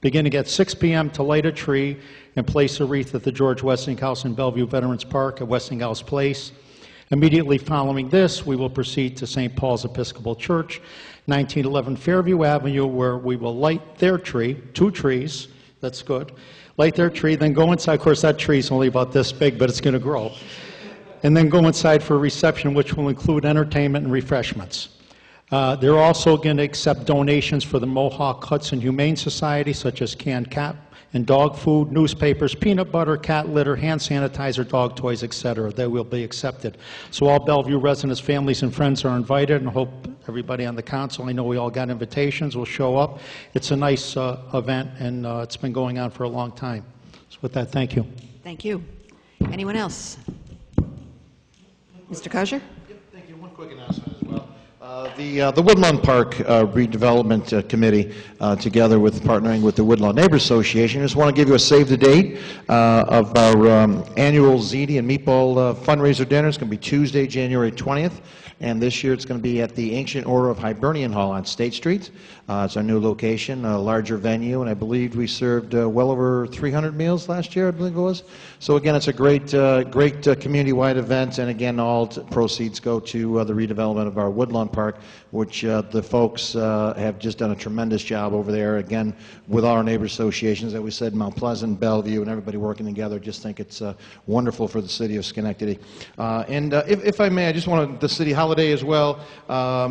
beginning at 6 p.m. to light a tree and place a wreath at the George Westinghouse in Bellevue Veterans Park at Westinghouse Place. Immediately following this, we will proceed to St. Paul's Episcopal Church, 1911 Fairview Avenue, where we will light their tree, 2 trees, that's good, light their tree, then go inside. Of course, that tree is only about this big, but it's going to grow. And then go inside for a reception, which will include entertainment and refreshments. They're also going to accept donations for the Mohawk Hudson Humane Society, such as canned cat and dog food, newspapers, peanut butter, cat litter, hand sanitizer, dog toys, etc. They will be accepted. So all Bellevue residents, families, and friends are invited, and I hope everybody on the council, I know we all got invitations, will show up. It's a nice event, and it's been going on for a long time. So with that, thank you. Thank you. Anyone else? Mr. Kosher? Yep, thank you. One quick announcement as well. The Woodlawn Park Redevelopment Committee, together with partnering with the Woodlawn Neighbors Association, just want to give you a save the date of our annual ziti and meatball fundraiser dinner. It's going to be Tuesday, January 20th. And this year it's going to be at the Ancient Order of Hibernian Hall on State Street. It's our new location, a larger venue, and I believe we served well over 300 meals last year, I believe it was. So again, it's a great community-wide event, and again, all proceeds go to the redevelopment of our Woodlawn Park, which the folks have just done a tremendous job over there. Again, with our neighbor associations, that we said, Mount Pleasant, Bellevue, and everybody working together. Just think it's wonderful for the city of Schenectady. If I may, I just wanted the city holiday as well.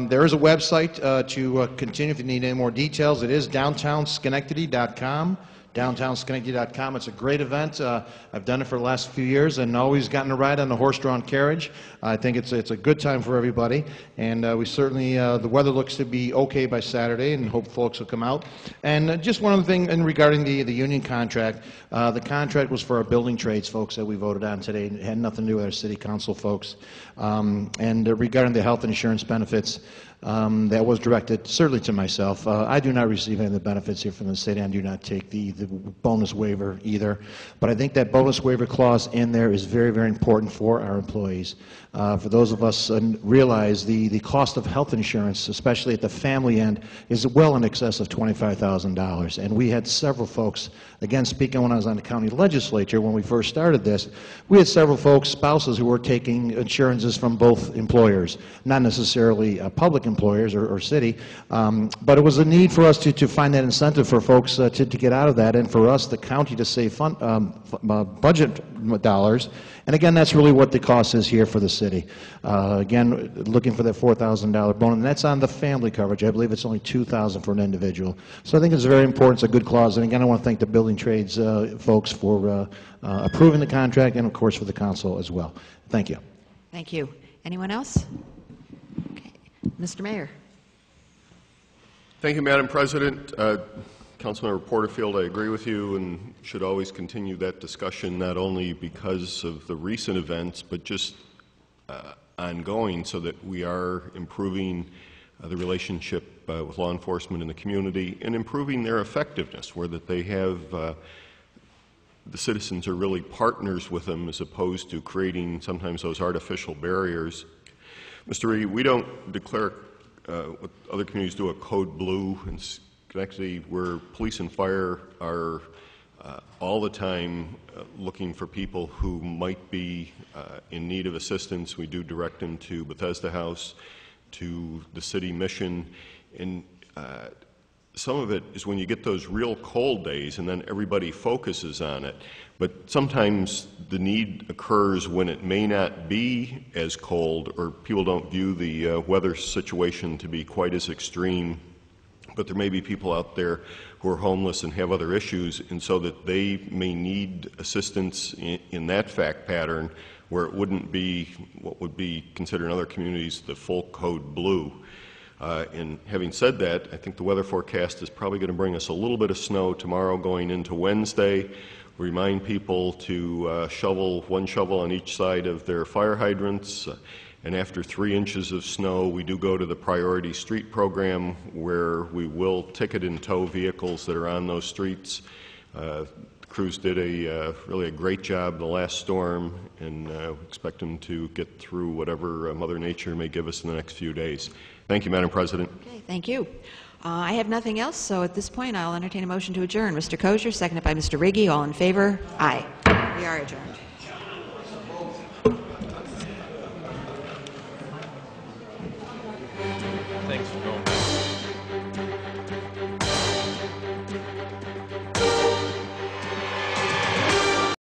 There is a website to continue if you need any more details. It is downtownschenectady.com. downtownschenectady.com. It's a great event. I've done it for the last few years and always gotten a ride on the horse-drawn carriage. I think it's a good time for everybody, and we certainly, the weather looks to be okay by Saturday, and hope folks will come out. And just one other thing regarding the union contract. The contract was for our building trades folks that we voted on today. It had nothing to do with our city council folks. And regarding the health insurance benefits, that was directed certainly to myself. I do not receive any of the benefits here from the state, and I do not take the bonus waiver either. But I think that bonus waiver clause in there is very, very important for our employees. For those of us who realize the cost of health insurance, especially at the family end, is well in excess of $25,000. And we had several folks, again, speaking when I was on the county legislature, when we first started this, we had several folks, spouses, who were taking insurances from both employers, not necessarily public employers or city, but it was a need for us to find that incentive for folks to get out of that, and for us, the county, to save budget dollars. And again, that's really what the cost is here for the city. Again, looking for that $4,000 bonus, and that's on the family coverage. I believe it's only $2,000 for an individual. So I think it's very important. It's a good clause. And again, I want to thank the building trades folks for approving the contract, and of course for the council as well. Thank you. Thank you. Anyone else? Okay. Mr. Mayor. Thank you, Madam President. Councilmember Porterfield, I agree with you, and should always continue that discussion, not only because of the recent events, but just ongoing, so that we are improving the relationship with law enforcement in the community and improving their effectiveness, where that they have the citizens are really partners with them, as opposed to creating sometimes those artificial barriers. Mr. Reed, we don't declare what other communities do a code blue, and Schenectady, where police and fire are all the time looking for people who might be in need of assistance. We do direct them to Bethesda House, to the city mission, and some of it is when you get those real cold days and then everybody focuses on it. But sometimes the need occurs when it may not be as cold, or people don't view the weather situation to be quite as extreme. But there may be people out there who are homeless and have other issues, and so that they may need assistance in that fact pattern, where it wouldn't be what would be considered in other communities the full code blue. And having said that, I think the weather forecast is probably going to bring us a little bit of snow tomorrow going into Wednesday. Remind people to shovel one shovel on each side of their fire hydrants. And after 3 inches of snow, we do go to the priority street program, where we will ticket and tow vehicles that are on those streets. The crews did really a great job the last storm, and expect them to get through whatever Mother Nature may give us in the next few days. Thank you, Madam President. Okay, thank you. I have nothing else, so at this point I'll entertain a motion to adjourn. Mr. Kosher, seconded by Mr. Riggi. All in favor? Aye. We are adjourned.